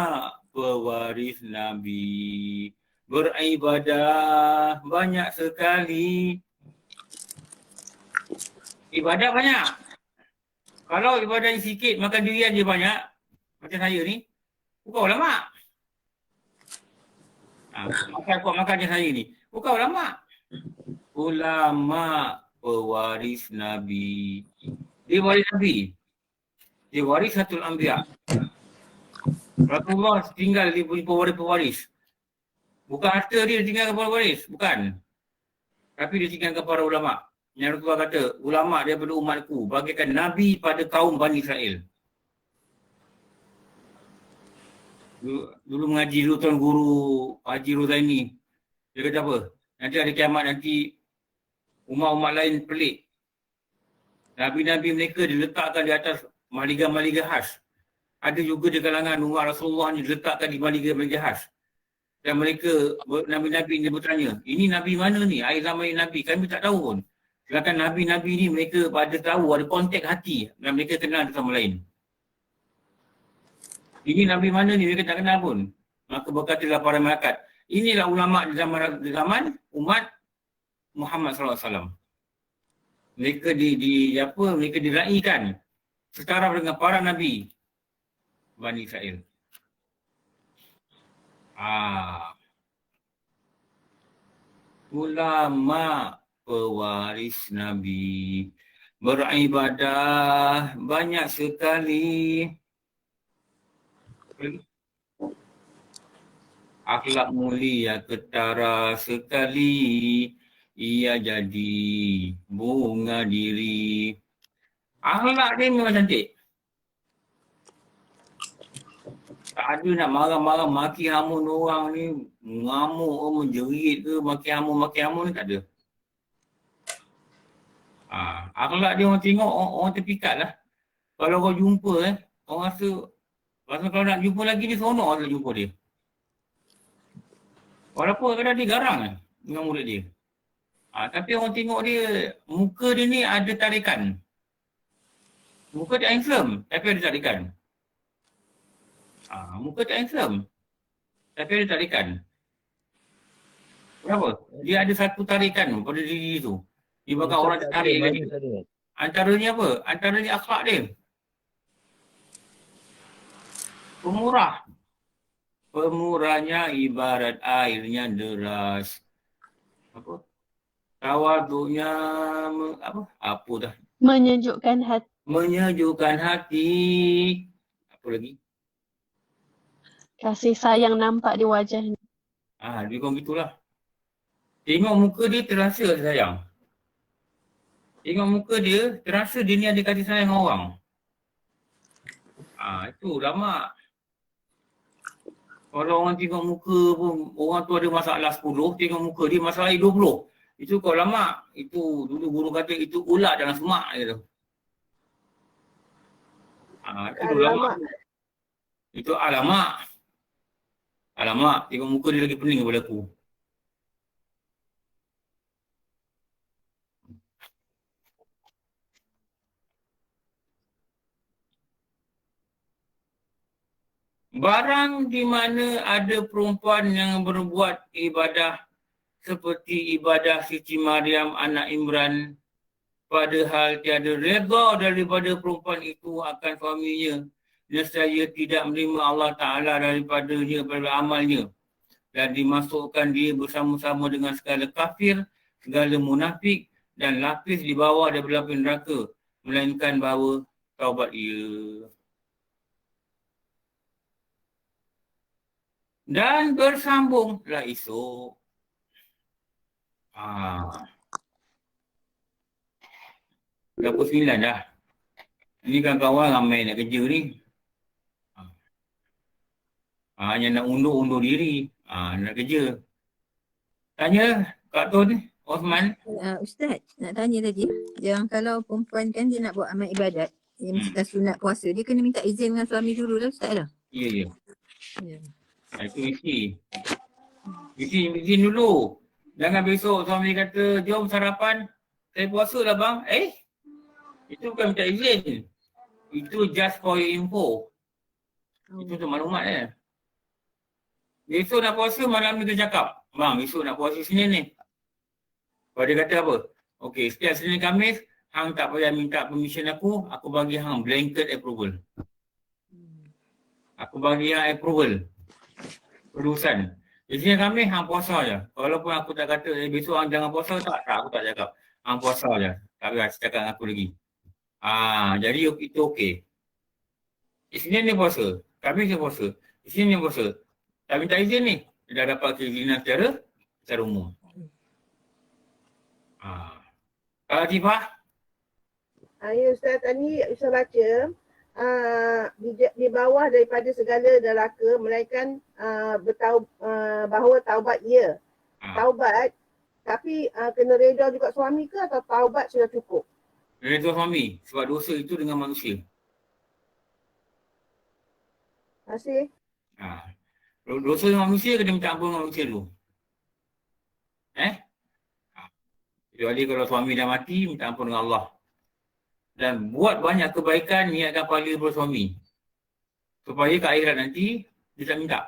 pewaris Nabi beribadah banyak sekali. Ibadah banyak. Kalau ibadah yang sikit, makan durian je banyak, macam saya ni, bukan ulama. Makan je saya ni, bukan ulama. Ulama pewaris Nabi. Dia waris Nabi. Dia waris Satul Anbiya. Rasulullah tinggal di pewaris-pewaris. Bukan harta dia tinggalkan para pewaris, bukan. Tapi dia tinggalkan para ulama. Yang Rasulullah kata, ulama daripada umatku bagaikan Nabi pada kaum Bani Israel. Dulu mengaji dulu Tuan Guru Haji Rozaini. Dia kata apa? Nanti ada kiamat nanti umat-umat lain pelik. Nabi-nabi mereka diletakkan di atas maliga-maliga khas. Ada juga di kalangan umat Rasulullah ni diletakkan di maliga-maliga khas. Dan mereka, Nabi-nabi ni bertanya, ini Nabi mana ni? Air zaman Nabi, kami tak tahu pun. Sedangkan Nabi-Nabi ni mereka pada tahu, ada kontak hati dan mereka kenal satu sama lain. Ini Nabi mana ni, mereka tak kenal pun. Maka berkatalah para malaikat, inilah ulama' di zaman umat Muhammad SAW. Mereka mereka diraikan setara dengan para Nabi Bani Israel. Ulama' pewaris Nabi beribadah banyak sekali. Akhlak mulia ketara sekali, ia jadi bunga diri. Akhlak dia memang cantik. Tak ada nak marah-marah, maki hamun orang ni, mengamuk, menjerit ke, maki hamun ni tak ada. Akhlak dia orang tengok, orang terpikat lah. Kalau kau jumpa orang rasa kalau nak jumpa lagi dia seronok nak jumpa dia. Walaupun kadang dia garang dengan murid dia. Tapi orang tengok dia, muka dia ni ada tarikan. Muka dia handsome, tapi ada tarikan. Muka tak handsome, tapi ada tarikan. Kenapa? Dia ada satu tarikan pada diri tu. Dia bakal orang tertarik ke dia. Antaranya apa? Antaranya akhlak dia. Pemurah. Pemurahnya ibarat airnya deras. Apa? Tawaduknya apa dah? Menyejukkan hati. Menyejukkan hati. Apa lagi? Kasih sayang nampak di wajahnya. Lebih kurang gitulah. Tengok muka dia terasa sayang. Tengok muka dia terasa dia ni ada kasih sayang orang. Itu lama. Kalau orang tengok muka pun, orang tu ada masalah 10, tengok muka dia masalah 20. Itu kalau lama, itu dulu guru kata itu ulat dalam semak gitu. Itu dulu lama. Itu alamak. Alamak, tengok muka dia lagi pening daripada aku. Barang di mana ada perempuan yang berbuat ibadah seperti ibadah Siti Maryam anak Imran, padahal tiada redha daripada perempuan itu akan suaminya, nescaya tidak menerima Allah Ta'ala daripadanya pada amalnya dan dimasukkan dia bersama-sama dengan segala kafir, segala munafik dan lapis di bawah daripada api neraka, melainkan bahawa taubat ia. Dan bersambunglah esok. Dah pukul 9 dah. Ini kawan-kawan ramai nak kerja ni. Hanya nak undur diri. Nak kerja. Tanya Kak Tun, Osman. Ustaz, nak tanya tadi. Yang kalau perempuan kan dia nak buat amal ibadat, yang sunat puasa, dia kena minta izin dengan suami dulu lah Ustaz lah. Ya. Itu mesti. Izin dulu. Jangan besok suami kata, jom sarapan. Saya puasa lah bang. Itu bukan minta izin. Itu just for your info. Itu untuk maklumat Besok nak puasa, malam ni kita cakap. Bang, besok nak puasa Senin ni. Kalau dia kata apa? Okey, setiap Senin Khamis, hang tak payah minta permission aku bagi hang blanket approval. Aku bagi hang approval. Urusan. Di sini kami hang puasa je. Walaupun aku tak kata besok hang jangan puasa, tak aku tak cakap. Hang puasa je. Tak payah cakap dengan aku lagi. Jadi itu okey. Di sini ni puasa. Kami ni puasa. Di sini ni puasa. Tak minta izin ni. Dia dah dapat keizinan secara umum. Tifah? Ya Ustaz, tadi Ustaz baca di bawah daripada segala neraka melainkan bahawa taubat ia. Taubat tapi kena reda juga suami ke atau taubat sudah cukup? Dari tuan suami. Sebab dosa itu dengan manusia. Masih. Dosa dengan manusia kena minta ampun dengan manusia dulu. Kecuali kalau suami dah mati, minta ampun dengan Allah. Dan buat banyak kebaikan, niatkan pahala pada suami. Supaya ke akhirat nanti, dia tak minta.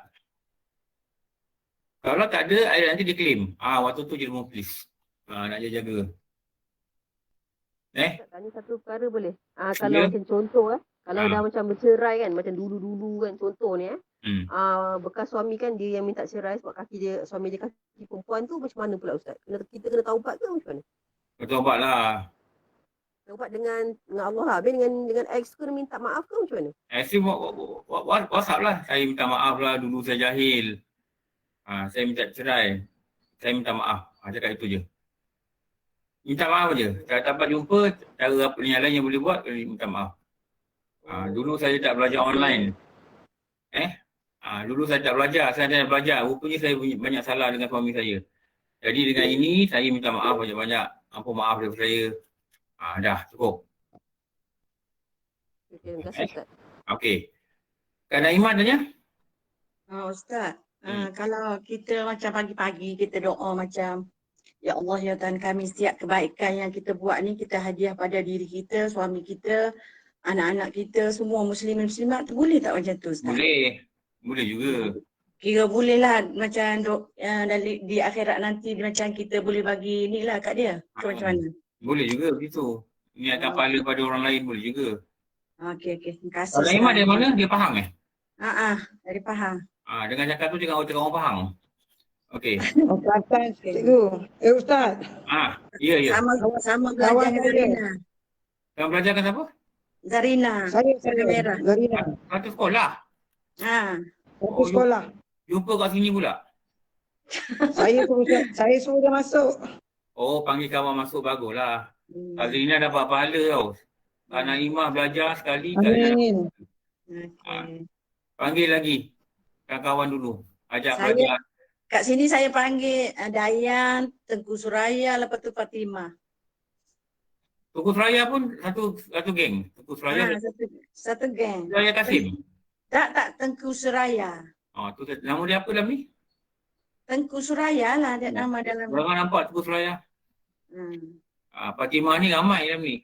Kalau tak ada, akhirat nanti dia claim. Waktu tu jadi muflis. Nak jaga. Tanya satu perkara boleh? Kalau macam contoh kalau dah macam bercerai kan, macam dulu-dulu kan contoh ni bekas suami kan dia yang minta cerai sebab suami dia kaki perempuan tu, macam mana pula Ustaz? Kita kena taubat ke macam mana? Taubat lah. Taubat dengan Allah lah. Habis dengan ex tu kena minta maaf ke macam mana? WhatsApp lah. Saya minta maaf lah, dulu saya jahil. Saya minta cerai. Saya minta maaf. Cakap itu je. Minta maaf je. Kalau tak dapat jumpa, cara apa yang lain yang boleh buat, minta maaf. Dulu saya tak belajar online. Dulu saya tak belajar. Saya tak belajar. Rupanya saya banyak salah dengan suami saya. Jadi dengan ini, saya minta maaf banyak-banyak. Ampun maaf daripada saya. Dah, cukup. Terima kasih Ustaz. Okey. Kak Naimah tanya? Ustaz, kalau kita macam pagi-pagi kita doa macam, Ya Allah, ya Tuhan kami, setiap kebaikan yang kita buat ni kita hadiah pada diri kita, suami kita, anak-anak kita, semua muslimin muslimat tu, boleh tak macam tu Ustaz? Boleh. Boleh juga. Kira boleh lah macam di akhirat nanti macam kita boleh bagi ni lah kat dia. Macam mana? Boleh juga begitu. Niatkan pahala pada orang lain boleh juga. Okey. Terima kasih. Kalau Naimah dari mana? Dia Pahang dari Pahang. Dengan cakap tu jangan orang Pahang. Okey. Ustaz, cikgu. Ustaz. Ya. Sama belajar dengan Zarina. Kamu belajar dengan siapa? Zarina. Saya. Zarina. Satu sekolah? Satu sekolah. Jumpa kat sini pula? Saya suruh dia masuk. Panggil kawan masuk, baguslah. Zarina dapat pahala tau. Kak Naimah belajar sekali. Amin. Panggil lagi kawan-kawan dulu. Ajak Saya, belajar. kat sini saya panggil Dayan, Tengku Suraya, lepas tu Fatimah. Tengku Suraya pun satu geng. Tengku Suraya. Satu geng. Suraya Kasim. Tak Tengku Suraya. Nama dia apa dalam ni? Tengku Suraya lah dia nama dalam. Orang nampak Tengku Suraya. Fatimah ni ramai dalam ni.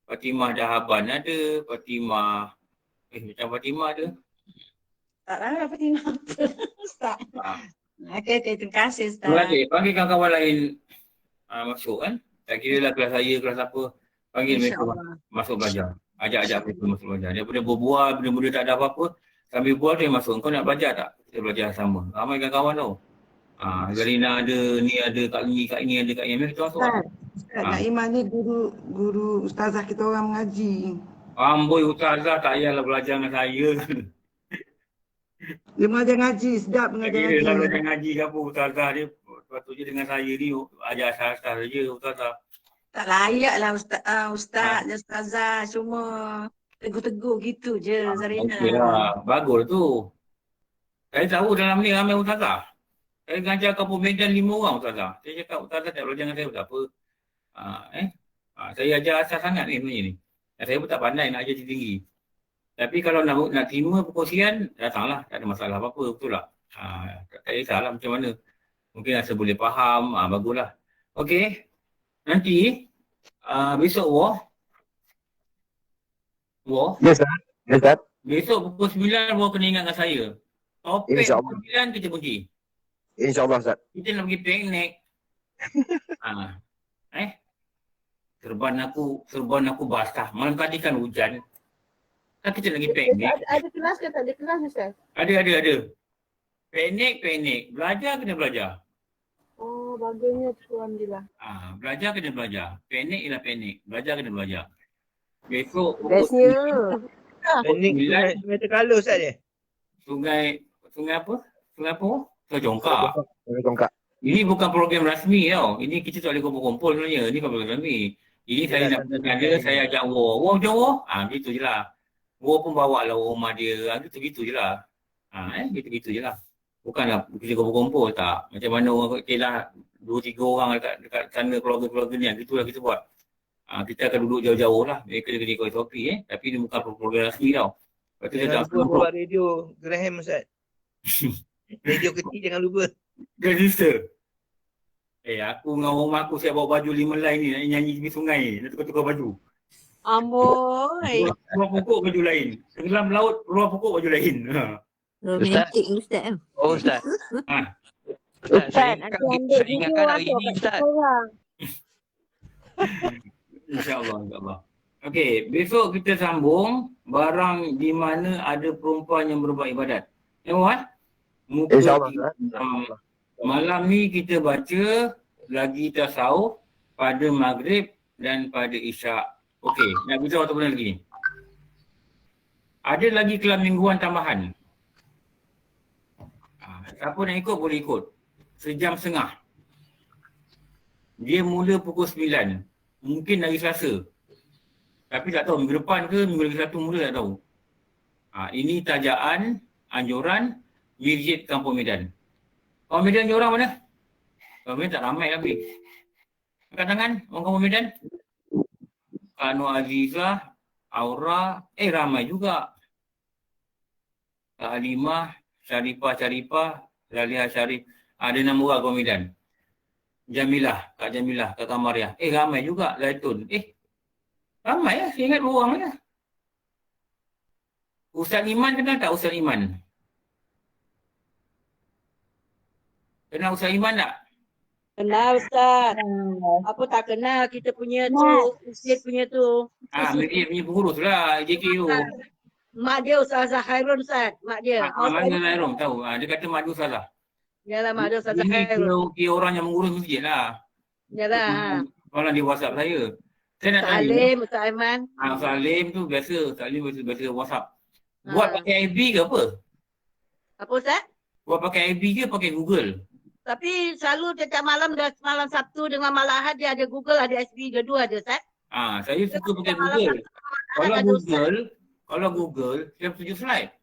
Fatimah Dahaban ada, Fatimah macam Fatimah ada. Tak lah Fatimah apa Ustaz. Okey, terima kasih Ustaz. Panggil kawan-kawan lain masuk kan. Tak kira lah kelas saya, kelas apa. Panggil mereka masuk belajar. Ajak mereka masuk belajar. Daripada berbual, benda-benda tak ada apa-apa. Sambil bual dia masuk. Kau nak belajar tak? Kita belajar sama. Ramai kawan-kawan tau. Zarina ada, ni ada, Kak ini ada, Kak ini. Kita masuk. Ustaz Naimah ni guru ustazah kita orang mengaji. Amboi ustazah tak payahlah belajar dengan saya. Dia mengajar ngaji, sedap mengajar ngaji. Dia belajar ngaji ke apa ustazah dia. Patutnya dengan saya ni ajar asal-asal saja ustazah. Tak layak lah ustaz dan ustazah. Cuma tegur-tegur gitu je Zarina. Okey lah. Bagus tu. Saya tahu dalam ni ramai ustazah. Saya ngajar Kampung Medan 5 orang ustazah. Saya cakap ustazah tak belajar dengan saya tak apa. Saya ajar asal sangat ni sebenarnya ni. Dan saya pun tak pandai nak ajar tinggi. Tapi kalau nak terima perkongsian, datanglah. Tak ada masalah apa-apa. Betul tak? Tak kisahlah macam mana. Mungkin rasa boleh faham. Baguslah. Okey. Nanti besok Yes, Ustaz. Besok pukul 9 kena ingat dengan saya. Topik pukul 9 kita pergi. InsyaAllah Ustaz. Kita nak pergi piknik. Serban aku basah. Malam tadi kan hujan. Kan kita lagi piknik. Ada kelas ke tak ada kelas Ustaz? Ada. Piknik. Belajar kena belajar. Bagusnya tu alhamdulillah. Belajar kena belajar. Piknik ialah piknik. Belajar kena belajar. Besok Bestnya. Piknik sungai Terkala Ustaz dia. Sungai apa? Sungai Jongkak. Sungai Jongkak. Ini bukan program rasmi tau. Ini kita tak boleh kumpul-kumpul sebenarnya. Ini bukan program rasmi. Ini saya nak perkenalkan dia, saya ajak War macam War. Gitu je lah. War pun bawa lah rumah dia. Gitu-gitu je lah. Gitu-gitu je lah. Bukanlah kita kumpul-kumpul tak. Macam mana orang okey lah 2-3 orang dekat sana keluarga-keluarga ni. Gitulah kita buat. Kita akan duduk jauh-jauh lah. Mereka dia ikut SOP Tapi dia bukan program rasmi tau. Lepas tu dia Jangan tak lupa buat radio Graham Ustaz. Radio kecil jangan lupa. Register. Aku dengan rumah aku siap bawa baju 5 line ni nak nyanyi di sungai. Nak tukar-tukar baju. Amboi. Luar pokok baju lain. Tenggelam laut, luar pokok baju lain. Romantik Ustaz. Oh Ustaz. Ustaz, nanti ambil video ingatkan hari masuk ini kat Ustaz. korang. InsyaAllah, insyaAllah. Okey, besok kita sambung barang di mana ada perempuan yang berbuat ibadat. Tengok muka InsyaAllah. malam ni kita baca lagi tasawuf pada maghrib dan pada isyak. Okey, nak bicara satu benda lagi ni. Ada lagi kelas mingguan tambahan. Siapa nak ikut boleh ikut. Sejam setengah. Dia mula pukul 9. Mungkin hari Selasa. Tapi tak tahu minggu depan ke minggu lagi satu mula tak tahu. Ini tajaan, anjuran, Masjid Kampung Medan. Kampung Medan ni orang mana? Kampung Medan tak ramai habis. Angkat tangan orang Kampung Medan. Kak Nur Azizah, Aura, ramai juga. Kak Alimah, Syarifah, Laliha Syarif. Ada 6 orang Kampung Medan. Jamilah, Kak Jamilah, Kak Kamaria. Ramai juga Zaitun. Ramai saya ingat 2 orang mana. Ustaz Iman kenal tak Ustaz Iman? Kenal Ustaz Iman tak? Kenal Ustaz. Apa tak kenal kita punya tu, Masjid punya tu. Masjid punya pengurus lah, JK tu. Mak dia Ustazah Khairun Ustaz. Mak dia. Mana Khairun tahu. Dia kata mak dia salah. Yalah mak dia Ustazah Khairun. Ini orang yang mengurus masjid lah. Yalah. Malah dia WhatsApp saya. Saya nak tanya. Salim Ustaz Aiman. Salim tu biasa. Salim biasa WhatsApp. Buat pakai FB ke apa? Apa Ustaz? Buat pakai FB ke pakai Google? Tapi selalu setiap malam Sabtu dengan malam Ahad dia ada Google, ada SB, dua-dua ada Ustaz. Saya suka pakai Google. Kalau Google, saya setuju slide.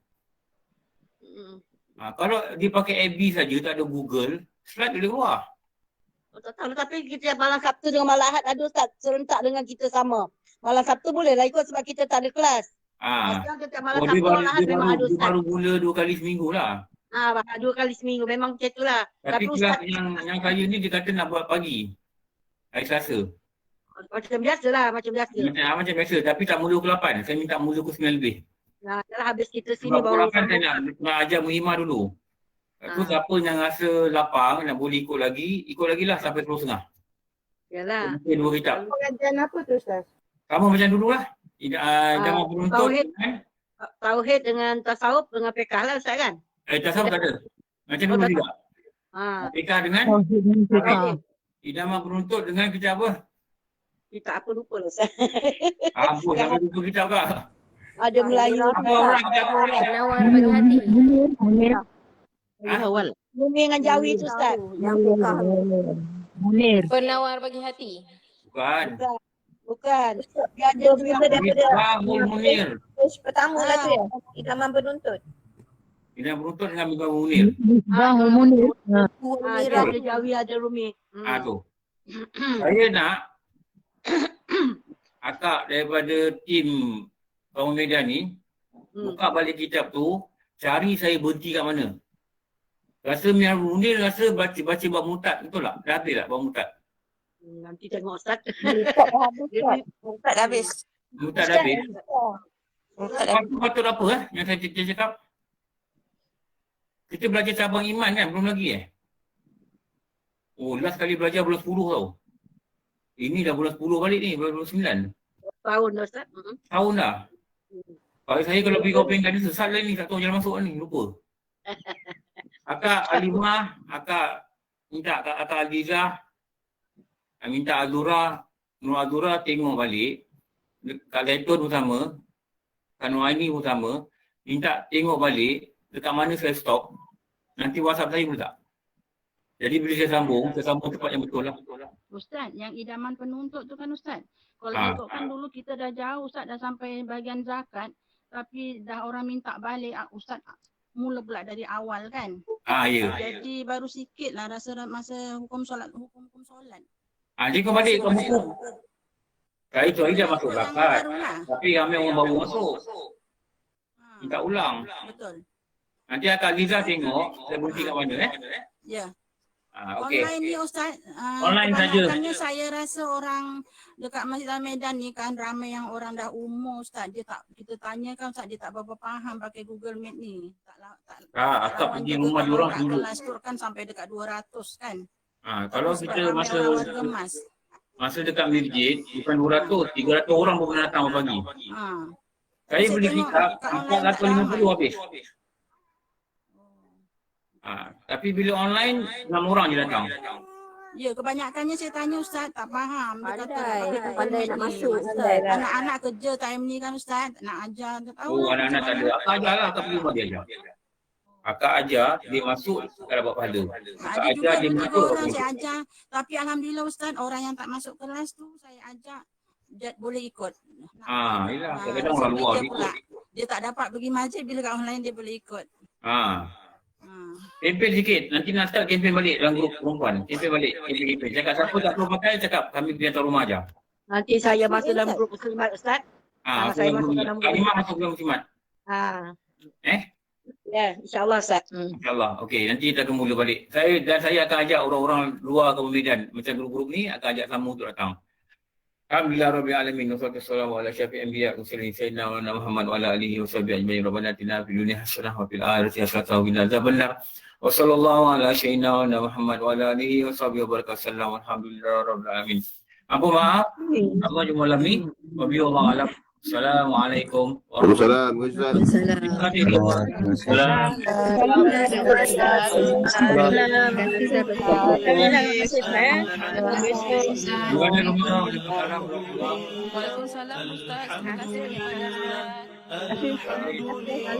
Kalau dia pakai FB saja tak ada Google, slide boleh keluar. Tak tahu tapi kita malam Sabtu dengan malam Ahad ada Ustaz serentak dengan kita sama. Malam Sabtu boleh lah ikut sebab kita tak ada kelas. Sekarang kita malam Sabtu malam Ahad memang ada Ustaz. Baru mula 2 kali seminggu lah. 2 kali seminggu memang macam itulah. Tapi kelas yang saya ni dia kata nak buat pagi. Hari Selasa. Macam biasa lah, macam biasa. Macam biasa tapi tak mula pukul 8. Saya minta mula pukul 9 lebih. Nah, habis kita sini sebab baru. Pukul 8 saya nak ajar muhimah dulu. Tu siapa yang rasa lapang nak boleh ikut lagi lah sampai 10.30. Yalah. Mungkin 2 kitab. Pengajian apa tu Ustaz? Sama macam dulu lah. Jangan beruntut. Tauhid dengan tasawuf dengan fiqh lah Ustaz kan? Tasawuf tak ada. Macam dulu juga. Fiqh dengan idaman beruntut dengan kitab apa? Kitab apa lupa lah Ustaz. Ampun, sampai lupa kitab kak. Ada Melayu. Apa orang kitab orang? Penawar bagi hati. Awal. Bumi dengan Jawi tu Ustaz. Munir. Penawar bagi hati. Bukan. Dia ada juga daripada Munir. pertama lah tu ya. Idaman beruntut. Idaman beruntut dengan Mibah Munir. Munir. Ada Jawi, ada Rumi. Tu. Saya nak akak daripada tim Kampung Medan ni buka balik kitab tu, cari saya berhenti kat mana. Rasa Mibah Munir rasa baca bab mutad, betul tak? Dah habis tak bab mutad? Nanti tengok Ustaz. Mutad dah habis. Mutad dah habis. Patut apa yang saya cakap? Kita belajar cabang iman kan? Belum lagi last kali belajar bulan 10 tau. Ini dah bulan 10 balik ni, bulan 9. Tahun dah Ustaz. Tahun dah. Saya kalau pergi Kopeng tadi sesat lah ni, tak tahu jalan masuk ni, lupa. Akak Alimah, minta Akak Azizah, minta Azura, Nur Azura tengok balik. Kak Zaitun pun sama, Kak Nur Aini pun sama. Minta tengok balik dekat mana saya stop. Nanti WhatsApp saya boleh tak? Jadi bila saya sambung tempat yang betul lah. Ustaz, yang idaman penuntut tu kan Ustaz. Kalau ikutkan dulu kita dah jauh Ustaz, dah sampai bahagian zakat. Tapi dah orang minta balik, Ustaz mula pula dari awal kan. Ya. Jadi baru sikit lah rasa masa hukum solat. Jadi kau balik kau buku. Kali tu hari dah masuk Yang zakat. baru lah. Tapi ramai orang baru masuk. Minta ulang. Betul. Nanti Akak Liza tengok, saya berhenti kat mana Ya. Okey. Online ni Ustaz, Online saja. kebanyakannya saya rasa orang dekat Masjid Al-Medan ni kan ramai yang orang dah umur Ustaz. Dia tak, kita tanya kan Ustaz, dia tak berapa faham pakai Google Meet ni. Akak pergi rumah diorang kat dulu. kelas tu kan sampai dekat 200 kan. Kalau Sebab kita ramai masa orang gemas. masa dekat masjid, bukan 200, 300 orang pun pernah datang pagi. Saya beli kitab, 450 habis. Tapi bila online, 6 orang je datang. Ya, kebanyakannya saya tanya Ustaz, tak faham. Dia kata, Pandai nak masuk, Ustaz. anak-anak kerja time ni kan Ustaz, nak ajar. Dia tahu lah Anak-anak tak macam ada. mana. Akak ajar lah, akak pergi rumah dia ajar. Akak ajar, dia masuk, akak dapat pahala. Akak Ada juga ajar, dia 2-3 masuk. orang saya ajar. Tapi Alhamdulillah Ustaz, orang yang tak masuk kelas tu saya ajar, dia boleh ikut. Yelah, kadang-kadang orang luar dia ikut. pula, dia tak dapat pergi masjid, bila kat online dia boleh ikut. Kempen sikit, nanti nak start kempen balik dalam grup perempuan. Kempen balik, kempen. Cakap siapa tak perlu pakai, cakap kami pergi hantar rumah aja. Nanti saya masuk dalam grup muslimat Ustaz. Saya masuk dalam grup. Kalimah masuk dalam muslimat. Ya, insyaAllah Ustaz. InsyaAllah. Okey, nanti kita akan mula balik. Saya akan ajak orang-orang luar ke Medan. Macam grup-grup ni, akan ajak sama untuk datang. Alhamdulillah Rabbil Alamin. Wassalamualaikum ala syafi'i anbiya muslimin sayyidina wa Muhammad wa ala alihi wa sahbihi ajma'in. Rabbana atina fid dunya hasanah wa fil akhirati hasanah wa qina adzabannar. Wa sallallahu ala sayyidina wa Muhammad wa ala alihi wa sahbihi wa barakatuh. Alhamdulillah Rabbil Alamin. Ampun maaf. Allah jumpa lagi. Wa bi'allahu alam. Assalamualaikum Waalaikumsalam. Terima kasih. Waalaikumsalam Ustaz. Terima kasih Alhamdulillah.